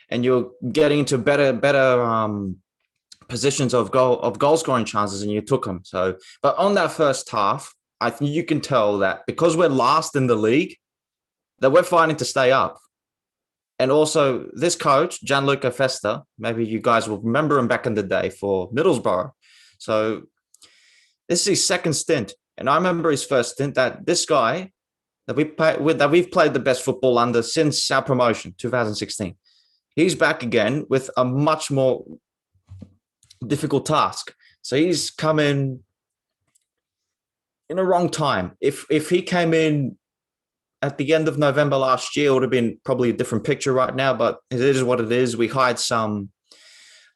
and you're getting into better positions of goal scoring chances, and you took them. So, but on that first half, I think you can tell that because we're last in the league, that we're fighting to stay up. And also, this coach, Gianluca Festa, maybe you guys will remember him back in the day for Middlesbrough. So this is his second stint, and I remember his first stint. That this guy that we've played the best football under since our promotion, 2016. He's back again with a much more difficult task. So he's come in a wrong time. If he came in at the end of November last year, it would have been probably a different picture right now, but it is what it is. We hired some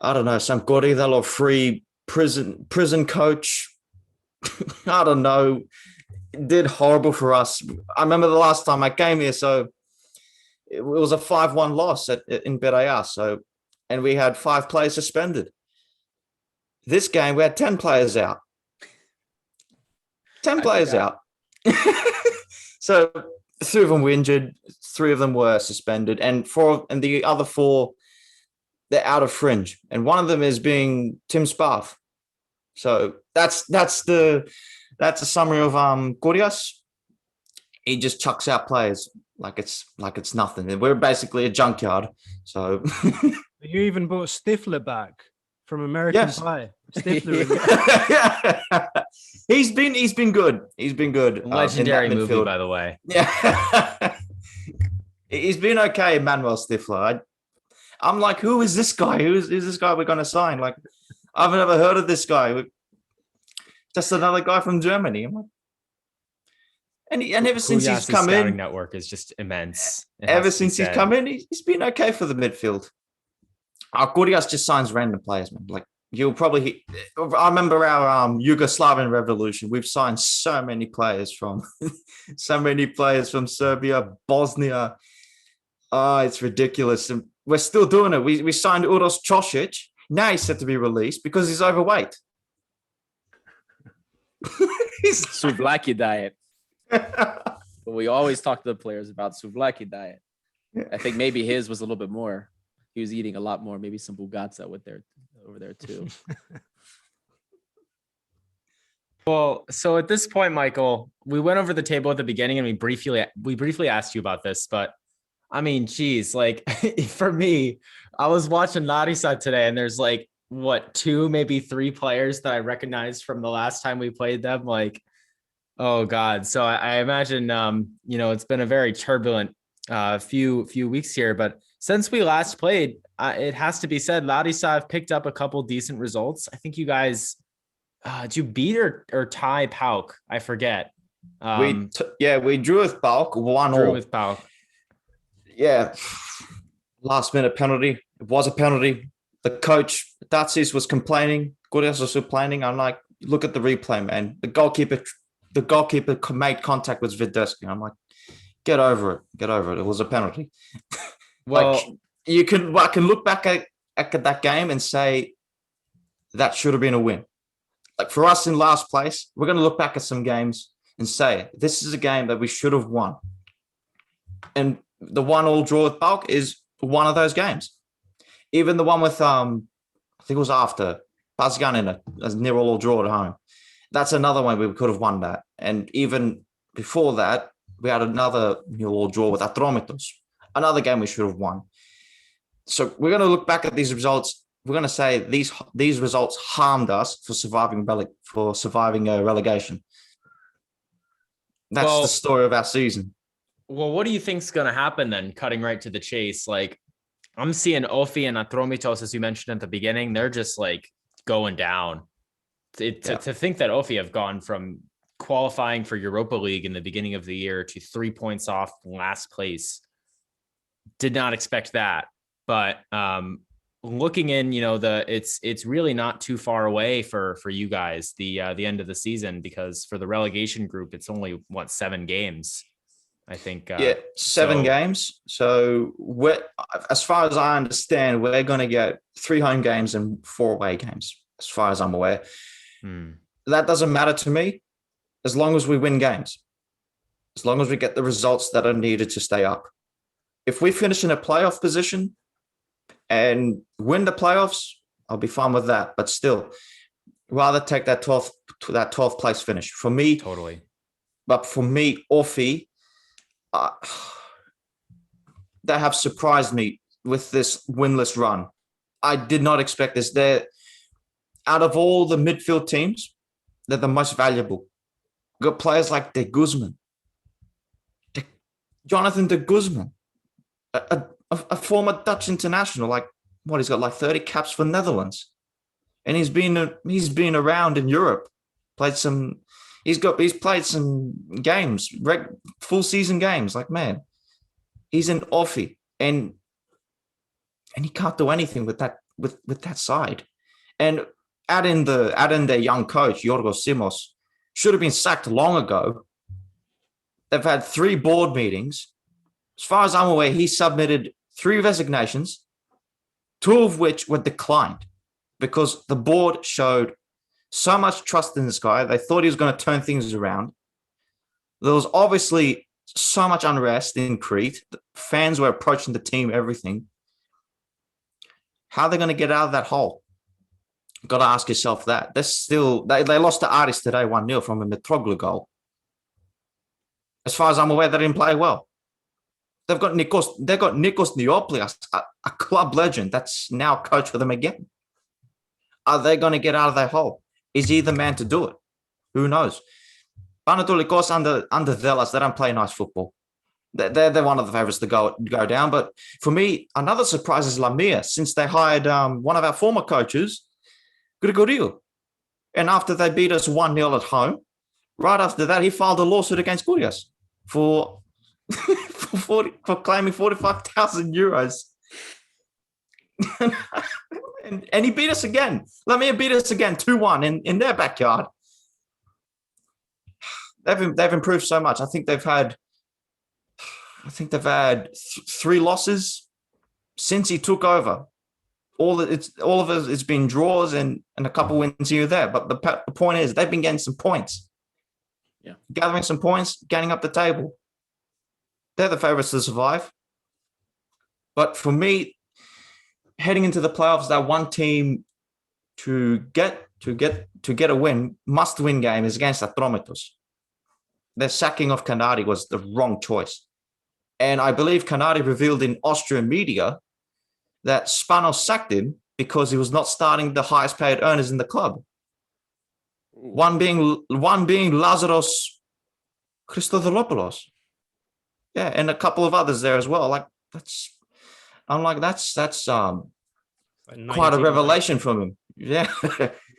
corridor or free prison coach. I don't know. It did horrible for us. I remember the last time I came here, so it was a 5-1 loss in Berea. So, and we had 5 players suspended. This game, we had 10 players out. 10 players out. So 3 of them were injured, 3 of them were suspended, and the other 4, they're out of fringe. And one of them is being Tim Sparth. So that's a summary of Giorgos. He just chucks out players like it's nothing. And we're basically a junkyard. So you even brought Stifler back from American Pie. Stifler. He's been good. He's been good. Legendary movie, by the way. Yeah. He's been okay, Manuel Stifler. I'm like, who is this guy? Who is this guy we're going to sign? Like, I've never heard of this guy. Just another guy from Germany. I'm like, and ever since he's come in, network is just immense. Ever since he's come in, he's been okay for the midfield. Giorgos just signs random players, man. Like I remember our Yugoslavian revolution. We've signed so many players from Serbia, Bosnia. Oh, it's ridiculous. And we're still doing it. We signed Uros Čosić. Now he's set to be released because he's overweight. Souvlaki diet. We always talk to the players about Souvlaki diet. I think maybe his was a little bit more. He was eating a lot more, maybe some bugatsa over there too. Well, so at this point, Michael, we went over the table at the beginning and we briefly asked you about this, but I mean, geez, like for me, I was watching Larisa today and there's like, 2, maybe 3 players that I recognized from the last time we played them. Like, oh God. So I imagine, it's been a very turbulent few weeks here, but since we last played, it has to be said, Larisa have picked up a couple decent results. I think you guys did you beat or tie Pauk? I forget. We drew with Pauk, 1-1. Drew with Pauk. Yeah, last minute penalty. It was a penalty. The coach, Datsis, was complaining. Gurias was complaining. I'm like, look at the replay, man. The goalkeeper made contact with Videsky. I'm like, get over it. Get over it. It was a penalty. Well, I can look back at that game and say that should have been a win. Like for us in last place, we're going to look back at some games and say this is a game that we should have won. And the 1-1 draw with Pauk is one of those games. Even the one with I think it was after Pasgan in a near all draw at home. That's another one we could have won that. And even before that, we had another near all draw with Atromitos. Another game we should have won. So we're going to look back at these results. We're going to say these results harmed us for surviving relegation. That's the story of our season. Well, what do you think's going to happen then? Cutting right to the chase, like I'm seeing Ofi and Atromitos, as you mentioned at the beginning, they're just like going down. To think that Ofi have gone from qualifying for Europa League in the beginning of the year to 3 points off last place, did not expect that. But looking in, it's really not too far away for you guys, the end of the season, because for the relegation group, it's only 7 games. I think 7 games. So as far as I understand, we're going to get 3 home games and 4 away games, as far as I'm aware. That doesn't matter to me as long as we win games, as long as we get the results that are needed to stay up. If we finish in a playoff position and win the playoffs, I'll be fine with that. But still, rather take that 12th place finish for me. Totally. But for me, Orfi, they have surprised me with this winless run. I did not expect this. They're out of all the midfield teams, they're the most valuable. We've got players like De Guzman, Jonathan De Guzman, a former Dutch international. He's got 30 caps for Netherlands, and he's been around in Europe, He's played some games, full season games. He's an offie, and he can't do anything with that side. And add in their young coach Giorgos Simos, should have been sacked long ago. They've had 3 board meetings. As far as I'm aware, he submitted 3 resignations, 2 of which were declined because the board showed so much trust in this guy. They thought he was going to turn things around. There was obviously so much unrest in Crete. The fans were approaching the team, everything. How are they going to get out of that hole? Got to ask yourself that. They lost to Aris today 1-0 from a Mitroglou goal. As far as I'm aware, they didn't play well. They've got Nikos Niopoulos, a club legend that's now coach for them again. Are they going to get out of that hole? Is he the man to do it? Who knows? Panatolikos under Velas, they don't play nice football. They're one of the favourites to go down. But for me, another surprise is Lamia, since they hired one of our former coaches, Grigoriou. And after they beat us 1-0 at home, right after that, he filed a lawsuit against Gurias for claiming 45,000 euros. and he beat us again. Lamia beat us again 2-1 in their backyard. They've improved so much. I think they've had 3 losses since he took over. All of it's been draws and a couple wins here or there. But the point is, they've been getting some points. Yeah, gathering some points, getting up the table. They're the favourites to survive. But for me, heading into the playoffs, that one team to get a win, must-win game is against Atromitos. Their sacking of Canari was the wrong choice. And I believe Canari revealed in Austrian media that Spanos sacked him because he was not starting the highest paid earners in the club. One being Lazaros Christodolopoulos. Yeah, and a couple of others there as well. That's quite a revelation from him. Yeah.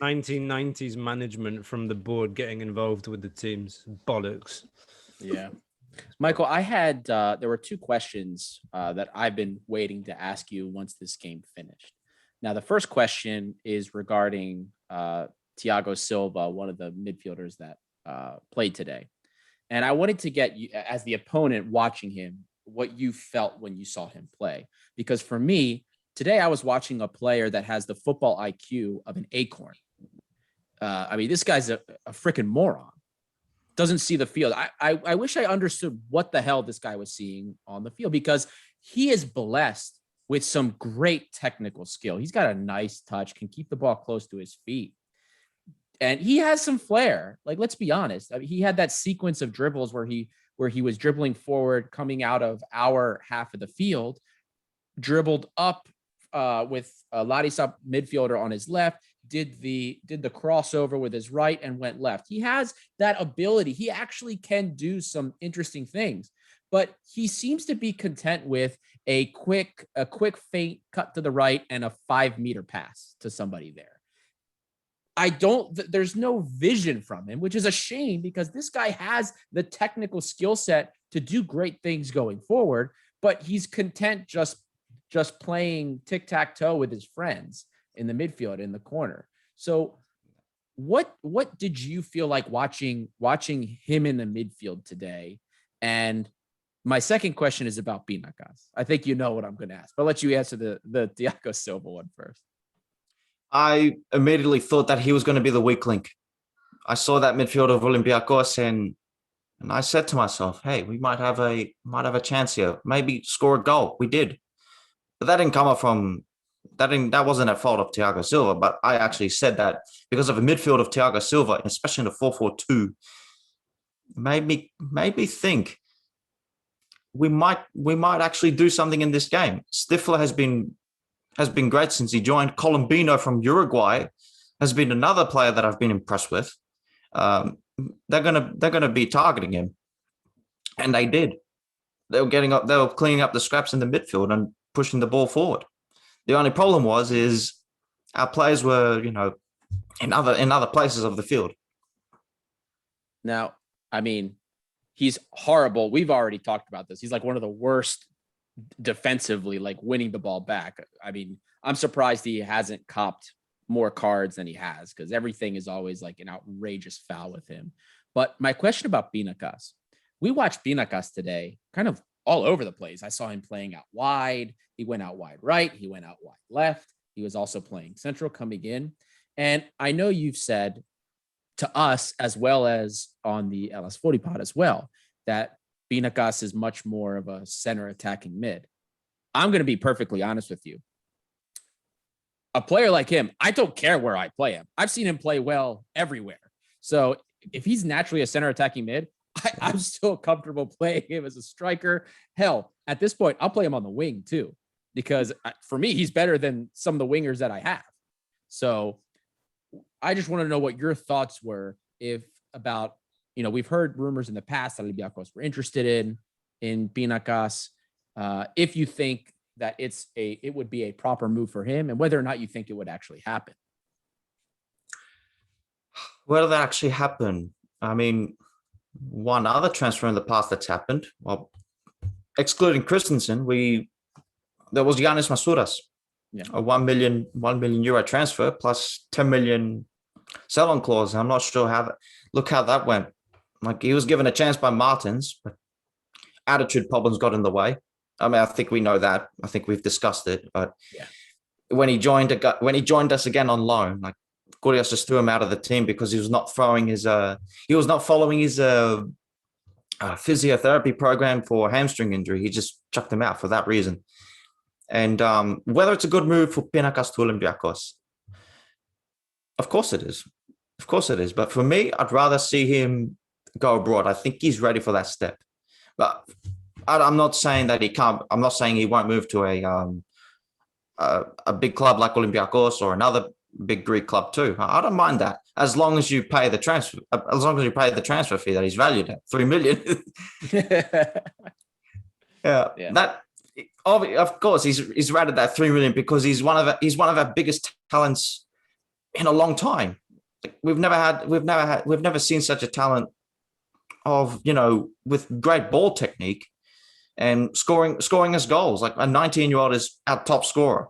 1990s management from the board getting involved with the teams. Bollocks. Yeah. Michael, I had there were two questions that I've been waiting to ask you once this game finished. Now, the first question is regarding Tiago Silva, one of the midfielders that played today. And I wanted to get you, as the opponent watching him, what you felt when you saw him play. Because for me, today I was watching a player that has the football IQ of an acorn. I mean, this guy's a freaking moron. Doesn't see the field. I wish I understood what the hell this guy was seeing on the field, because he is blessed with some great technical skill. He's got a nice touch, can keep the ball close to his feet. And he has some flair. Like, let's be honest. I mean, he had that sequence of dribbles where he was dribbling forward, coming out of our half of the field, dribbled up with a Larisa midfielder on his left, did the crossover with his right and went left. He has that ability. He actually can do some interesting things, but he seems to be content with a quick feint cut to the right and a 5-meter pass to somebody there. There's no vision from him, which is a shame, because this guy has the technical skill set to do great things going forward, but he's content just playing tic-tac-toe with his friends in the midfield, in the corner. So what did you feel like watching him in the midfield today? And my second question is about Pinakas. I think you know what I'm going to ask, but I'll let you answer the Tiago Silva one first. I immediately thought that he was going to be the weak link. I saw that midfield of Olympiacos and I said to myself, hey, we might have a chance here. Maybe score a goal. We did. But that didn't come up from that wasn't a fault of Tiago Silva, but I actually said that because of a midfield of Tiago Silva, especially in the 4-4-2, made me think we might actually do something in this game. Stifler has been great since he joined. Colombino from Uruguay has been another player that I've been impressed with. They're gonna be targeting him, and they did. They were cleaning up the scraps in the midfield and pushing the ball forward. The only problem is our players were, in other places of the field. Now, I mean, he's horrible. We've already talked about this. He's like one of the worst defensively, like winning the ball back. I mean, I'm surprised he hasn't copped more cards than he has, because everything is always like an outrageous foul with him. But my question about Pinakas, we watched Pinakas today kind of all over the place. I saw him playing out wide. He went out wide right. He went out wide left. He was also playing central coming in. And I know you've said to us, as well as on the HellasFooty pod as well, that Pinakas is much more of a center attacking mid. I'm going to be perfectly honest with you. A player like him, I don't care where I play him. I've seen him play well everywhere. So if he's naturally a center attacking mid, I'm still comfortable playing him as a striker. Hell, at this point, I'll play him on the wing too, because for me, he's better than some of the wingers that I have. So I just want to know what your thoughts were about, we've heard rumors in the past that Olympiacos were interested in Pinakas. If you think that it would be a proper move for him, and whether or not you think it would actually happen. Will that actually happen? I mean, one other transfer in the past that's happened, well, excluding Christensen, there was Giannis Masouras, a 1 million euro transfer plus 10 million sell-on clause. I'm not sure how that went. Like, he was given a chance by Martins, but attitude problems got in the way. I mean, I think we know that. I think we've discussed it. But when he joined us again on loan, like, Giorgos just threw him out of the team because he was not following his physiotherapy program for hamstring injury. He just chucked him out for that reason. And whether it's a good move for Pinakas to Olympiacos, of course it is. Of course it is. But for me, I'd rather see him go abroad. I think he's ready for that step. But I'm not saying that he can't. I'm not saying he won't move to a big club like Olympiacos or another big Greek club too. I don't mind that, as long as you pay the transfer. As long as you pay the transfer fee that he's valued at, 3 million. Yeah. That, of course, he's rated at 3 million because he's one of our biggest talents in a long time. Like, we've never seen such a talent of, with great ball technique and scoring us goals. Like, a 19-year-old is our top scorer,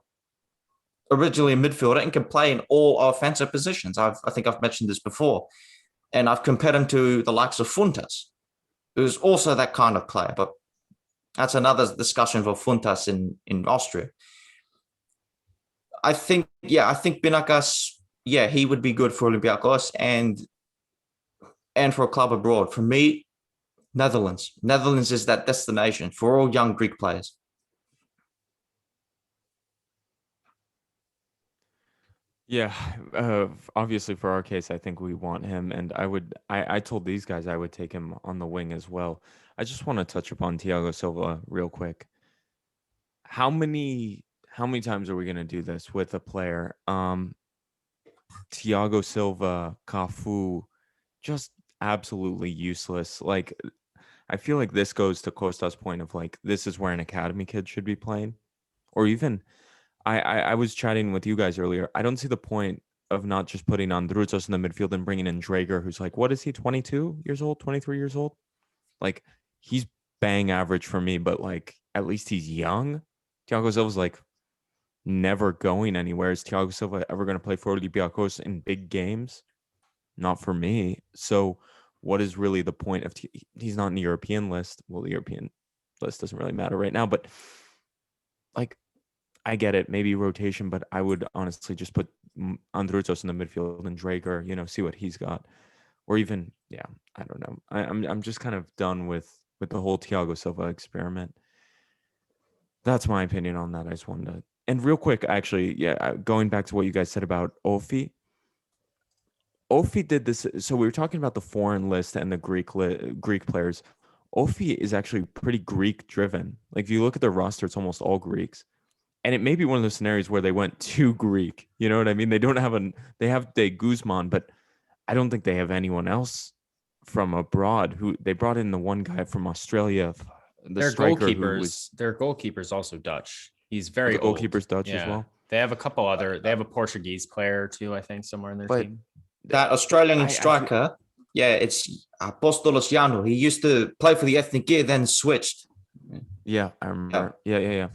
originally a midfielder, and can play in all offensive positions. I think I've mentioned this before. And I've compared him to the likes of Funtas, who's also that kind of player. But that's another discussion for Funtas in Austria. I think Pinakas, he would be good for Olympiacos and for a club abroad. For me, Netherlands. Netherlands is that destination for all young Greek players. Yeah, obviously for our case, I think we want him, and I told these guys I would take him on the wing as well. I just want to touch upon Tiago Silva real quick. How many times are we going to do this with a player? Tiago Silva, Cafu, just absolutely useless. Like, I feel like this goes to Costa's point of like, this is where an academy kid should be playing, or even I was chatting with you guys earlier. I don't see the point of not just putting Androutsos in the midfield and bringing in Drager, who's like, what is he, 22 years old, 23 years old? Like, he's bang average for me, but like, at least he's young. Tiago Silva's like never going anywhere. Is Tiago Silva ever going to play for Olympiacos in big games? Not for me. So what is really the point of he's not in the European list? Well, the European list doesn't really matter right now, but like, I get it, maybe rotation, but I would honestly just put Androutsos in the midfield and Drager, see what he's got. Or even, I don't know. I'm just kind of done with the whole Tiago Silva experiment. That's my opinion on that. I just wanted to. And real quick, actually, going back to what you guys said about Ofi. Ofi did this. So we were talking about the foreign list and the Greek players. Ofi is actually pretty Greek driven. Like, if you look at the roster, it's almost all Greeks. And it may be one of those scenarios where they went too Greek. You know what I mean? They have De Guzman, but I don't think they have anyone else from abroad. Who they brought in the one guy from Australia, Their goalkeeper's also Dutch. He's very the old. Goalkeeper's Dutch as well. They have a couple other. They have a Portuguese player too, I think, somewhere in their team. That Australian striker, it's Apostolos Yano. He used to play for the Ethniki, then switched. Yeah, I remember. Yeah.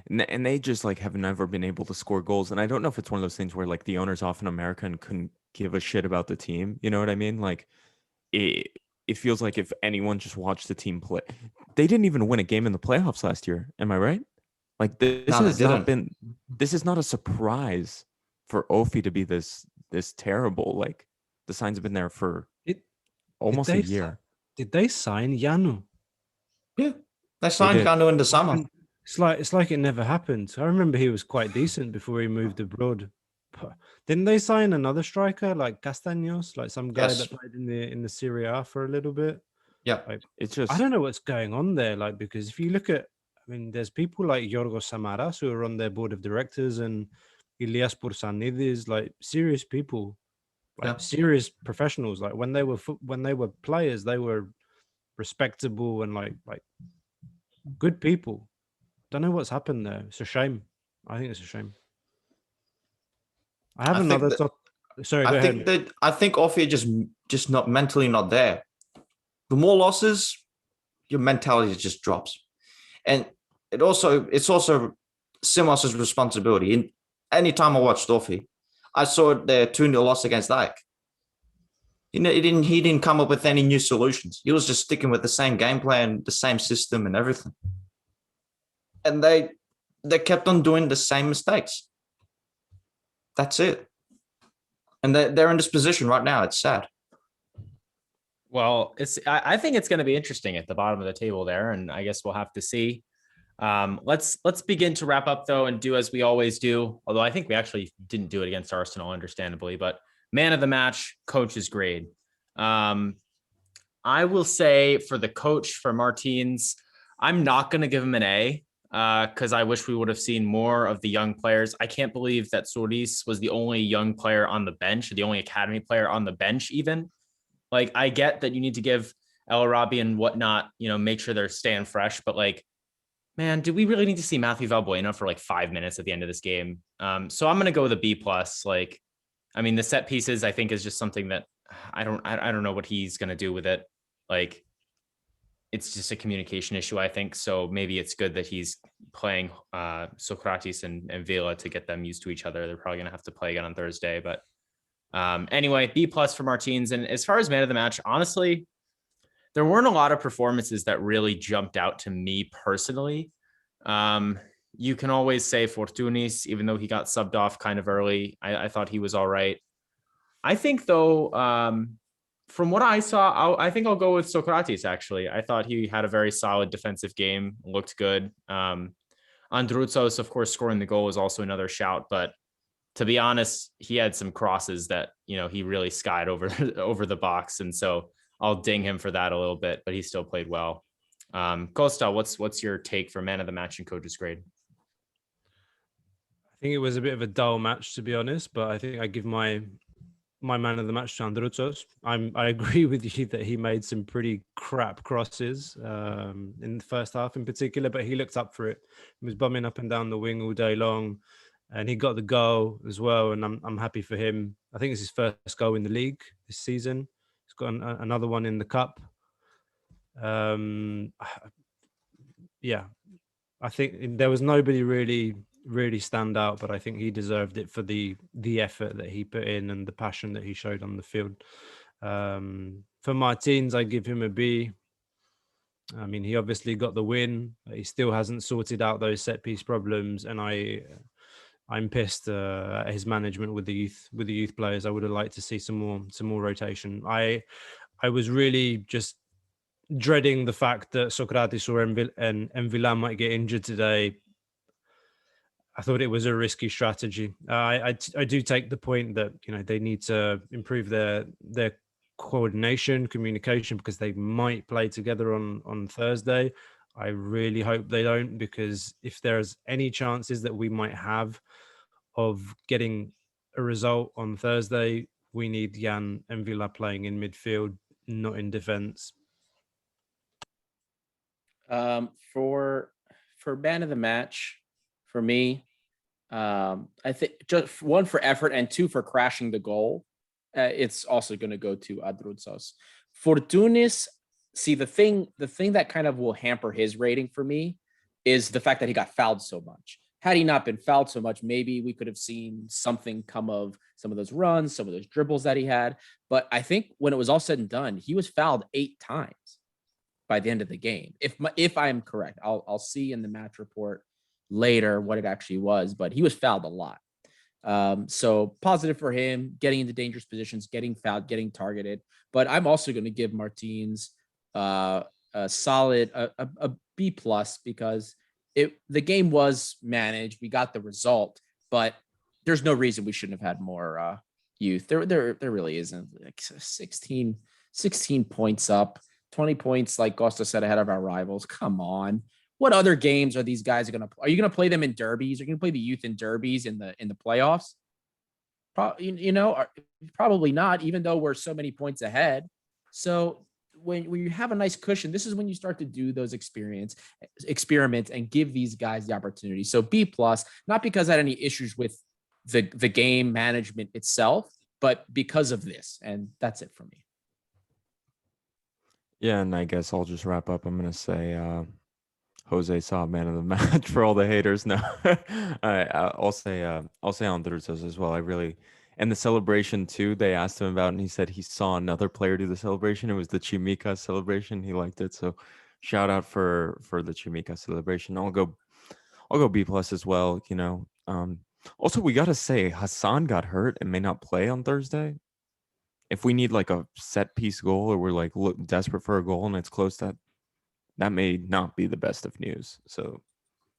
And they just like have never been able to score goals. And I don't know if it's one of those things where like the owner's off in America and couldn't give a shit about the team. You know what I mean? Like, it feels like if anyone just watched the team play, they didn't even win a game in the playoffs last year. Am I right? Like, this is not a surprise for Ofi to be this terrible. Like, the signs have been there for almost a year. Did they sign Yano? Yeah, they signed Yano in the summer. It's like it never happened. I remember he was quite decent before he moved abroad. Didn't they sign another striker like Castaños, like some guy that played in the Serie A for a little bit? Yeah, like, it's just, I don't know what's going on there. Like, because if you look at, there's people like Giorgos Samaras who are on their board of directors, and Ilias Poursanidis, like serious people, serious professionals. Like, when they were players, they were respectable and like good people. Don't know what's happened there. It's a shame. I think it's a shame. I have another topic. Sorry, go ahead. I think Ofi just not mentally not there. The more losses, your mentality just drops, and it's also Simos's responsibility. And any time I watched Ofi, I saw their 2-0 loss against AEK. He didn't come up with any new solutions. He was just sticking with the same game plan, the same system, and everything. And they kept on doing the same mistakes. That's it. And they're in this position right now. It's sad. Well, I think it's going to be interesting at the bottom of the table there, and I guess we'll have to see. Let's begin to wrap up though, and do as we always do. Although I think we actually didn't do it against Arsenal, understandably. But man of the match, coach's grade. I will say for the coach, for Martins, I'm not going to give him an A. Because I wish we would have seen more of the young players. I can't believe that Tzolakis was the only young player on the bench, the only academy player on the bench even. Like, I get that you need to give El Arabi and whatnot, make sure they're staying fresh. But like, man, do we really need to see Matthew Valbuena for like 5 minutes at the end of this game? So I'm going to go with a B+. Like, I mean, the set pieces, I think, is just something that I don't know what he's going to do with it. Like, it's just a communication issue, I think. So maybe it's good that he's playing Socrates and Vela to get them used to each other. They're probably going to have to play again on Thursday. But anyway, B+ for Martins. And as far as man of the match, honestly, there weren't a lot of performances that really jumped out to me personally. You can always say Fortunis, even though he got subbed off kind of early. I thought he was all right. I think, though, from what I saw, I think I'll go with Socrates, actually. I thought he had a very solid defensive game, looked good. Androutsos, of course, scoring the goal was also another shout. But to be honest, he had some crosses that, he really skied over the box. And so I'll ding him for that a little bit, but he still played well. Costa, what's your take for man of the match and coach's grade? I think it was a bit of a dull match, to be honest, but I think I give my man of the match to Androutsos. I agree with you that he made some pretty crap crosses in the first half in particular, but he looked up for it. He was bumming up and down the wing all day long, and he got the goal as well, and I'm happy for him. I think it's his first goal in the league this season. He's got another one in the cup. Yeah, I think there was nobody really stand out, but I think he deserved it for the effort that he put in and the passion that he showed on the field. For Martins, I give him a B. I mean, he obviously got the win. He still hasn't sorted out those set piece problems, and I'm pissed at his management with the youth players. I would have liked to see some more rotation. I was really just dreading the fact that Socrates or Envila might get injured today. I thought it was a risky strategy. I do take the point that they need to improve their coordination, communication, because they might play together on Thursday. I really hope they don't, because if there's any chances that we might have of getting a result on Thursday, we need Jan and Villa playing in midfield, not in defense. For man of the match, for me, I think just one for effort and two for crashing the goal. It's also going to go to Androutsos. Fortunis, see, the thing that kind of will hamper his rating for me is the fact that he got fouled so much. Had he not been fouled so much, maybe we could have seen something come of some of those runs, some of those dribbles that he had. But I think when it was all said and done, he was fouled 8 times by the end of the game. If I'm correct, I'll see in the match report later what it actually was, but he was fouled a lot. So positive for him, getting into dangerous positions, getting fouled, getting targeted. But I'm also going to give Martins a solid a B+ because the game was managed. We got the result, but there's no reason we shouldn't have had more youth. There really isn't. Like 16 points up, 20 points, like Costa said, ahead of our rivals. Come on. What other games are these guys going to play? Are you going to play them in derbies? Are you going to play the youth in derbies in the playoffs? Probably not, even though we're so many points ahead. So when you have a nice cushion, this is when you start to do those experiments and give these guys the opportunity. So B+, not because I had any issues with the game management itself, but because of this. And that's it for me. Yeah, and I guess I'll just wrap up. I'm going to say José Sa man of the match for all the haters. No, I'll say Androutsos as well. And the celebration too, they asked him about, and he said he saw another player do the celebration. It was the Pinakas celebration. He liked it. So shout out for the Pinakas celebration. I'll go B+ as well. Also, we got to say Hassan got hurt and may not play on Thursday. If we need like a set piece goal, or we're like desperate for a goal and it's close, that may not be the best of news. So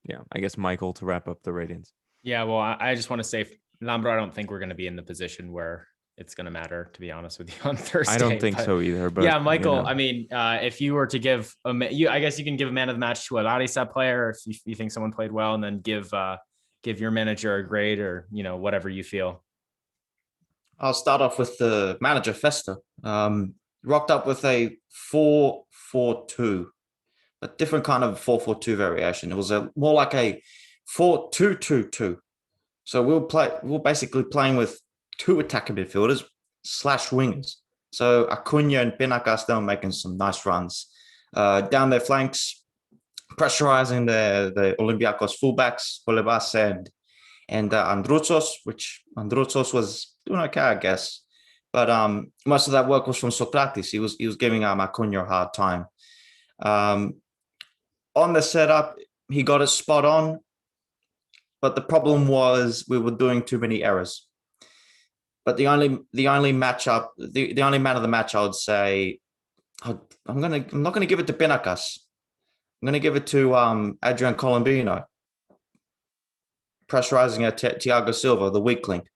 yeah, I guess Michael, to wrap up the ratings. Yeah, well, I just want to say, Lambros, I don't think we're going to be in the position where it's going to matter, to be honest with you, on Thursday. I don't think so either. But yeah, Michael, I mean, if you were to give I guess you can give a man of the match to a Larisa player if you think someone played well, and then give your manager a grade, or whatever you feel. I'll start off with the manager, Festa. Rocked up with a 4-4-2, a different kind of 4-4-2 variation. It was more like a 4-2-2-2. So we're basically playing with two attacking midfielders / wingers. So Acuna and Pinakas, they're making some nice runs down their flanks, pressurizing the Olympiacos fullbacks, Polebas and Androutsos, which Androutsos was doing okay, I guess. But most of that work was from Tzolakis. He was giving Acuna a hard time. On the setup, he got it spot on, but the problem was we were doing too many errors. But the only matchup, the only man of the match, I would say, I'm not gonna give it to Pinakas. I'm gonna give it to Adrian Colombino, pressurizing Tiago Silva, the weak link,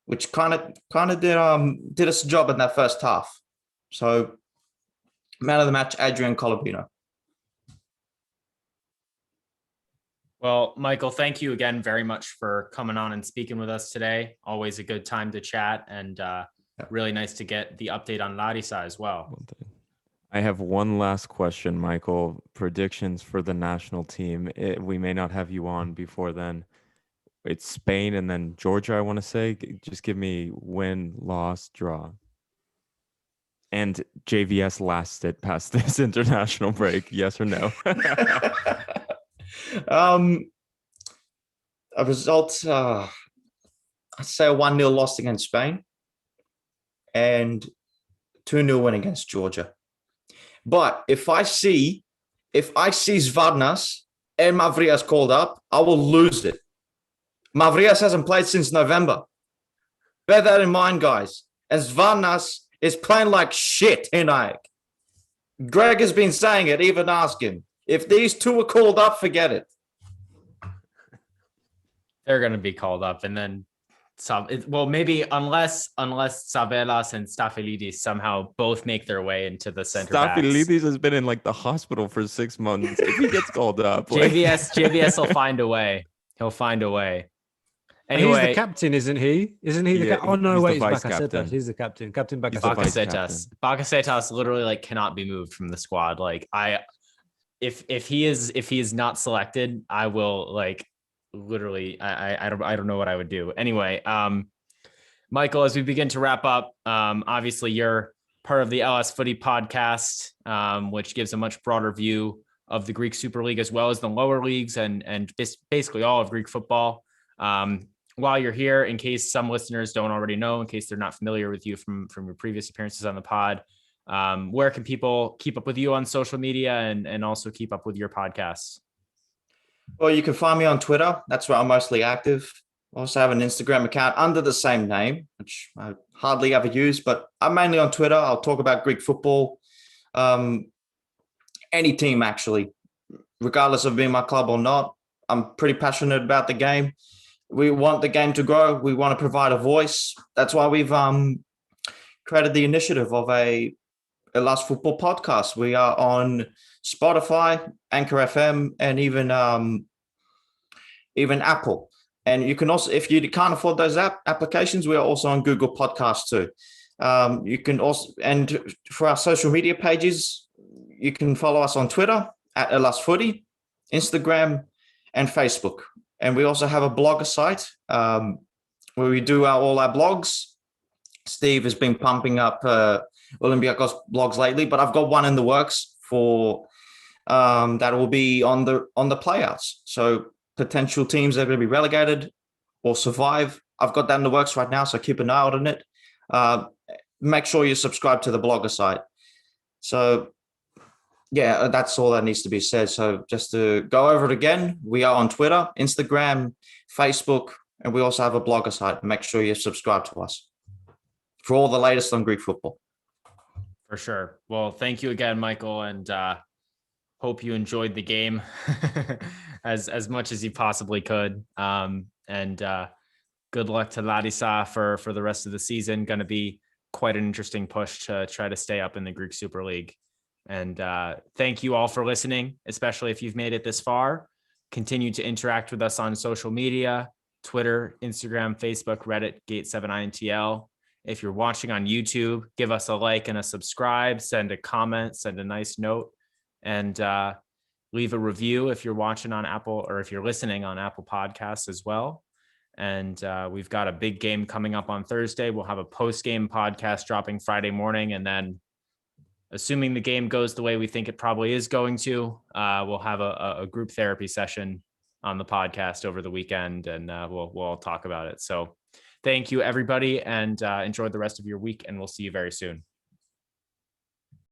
which kind of did us a job in that first half. So, man of the match, Adrian Colombino. Well, Michael, thank you again very much for coming on and speaking with us today. Always a good time to chat, and really nice to get the update on Larisa as well. I have one last question, Michael. Predictions for the national team. We may not have you on before then. It's Spain and then Georgia, I want to say. Just give me win, loss, draw. And JVS lasted past this international break, yes or no? A result, I'd say a 1-0 loss against Spain and 2-0 win against Georgia. But if I see Svarnas and Mavrias called up, I will lose it. Mavrias hasn't played since November. Bear that in mind, guys. And Svarnas is playing like shit in AEK. Greg has been saying it, even ask him. If these two are called up, forget it. They're going to be called up, and then some. Well, maybe unless Savelas and Staphylidis somehow both make their way into the center backs. Staphylidis has been in like the hospital for 6 months. If he gets called up, JVS will find a way. He'll find a way. Anyway, he's the captain, isn't he? Isn't he the captain? Oh no, wait, it's Bakasetas. He's the captain. Captain Bakasetas. Bakasetas literally like cannot be moved from the squad. Like if he is not selected, I will like literally I don't know what I would do. Anyway, Michael, as we begin to wrap up, obviously you're part of the HellasFooty podcast, which gives a much broader view of the Greek Super League as well as the lower leagues and basically all of Greek football. While you're here, in case some listeners don't already know, in case they're not familiar with you from your previous appearances on the pod, where can people keep up with you on social media and also keep up with your podcasts? Well, you can find me on Twitter. That's where I'm mostly active. I also have an Instagram account under the same name, which I hardly ever use, but I'm mainly on Twitter. I'll talk about Greek football, any team actually, regardless of being my club or not. I'm pretty passionate about the game. We want the game to grow. We want to provide a voice. That's why we've created the initiative of a Last Football podcast. We are on Spotify, Anchor FM, and even Apple. And you can also, if you can't afford those applications, we are also on Google Podcasts too. You can also, and for our social media pages, you can follow us on Twitter at HellasFooty, Instagram, and Facebook. And we also have a blogger site where we do all our blogs. Steve has been pumping up Olympiacos blogs lately, but I've got one in the works for that will be on the playouts. So potential teams that are going to be relegated or survive. I've got that in the works right now, so keep an eye out on it. Make sure you subscribe to the blogger site. So yeah, that's all that needs to be said. So just to go over it again, we are on Twitter, Instagram, Facebook, and we also have a blogger site. Make sure you subscribe to us for all the latest on Greek football. For sure. Well, thank you again, Michael, and hope you enjoyed the game as much as you possibly could. And good luck to Larisa for the rest of the season. Going to be quite an interesting push to try to stay up in the Greek Super League. And thank you all for listening, especially if you've made it this far. Continue to interact with us on social media, Twitter, Instagram, Facebook, Reddit, Gate7INTL. If you're watching on YouTube, give us a like and a subscribe, send a comment, send a nice note, and leave a review if you're watching on Apple or if you're listening on Apple Podcasts as well. And we've got a big game coming up on Thursday. We'll have a post-game podcast dropping Friday morning. And then assuming the game goes the way we think it probably is going to, we'll have a group therapy session on the podcast over the weekend, and we'll all talk about it. So thank you, everybody, and enjoy the rest of your week, and we'll see you very soon.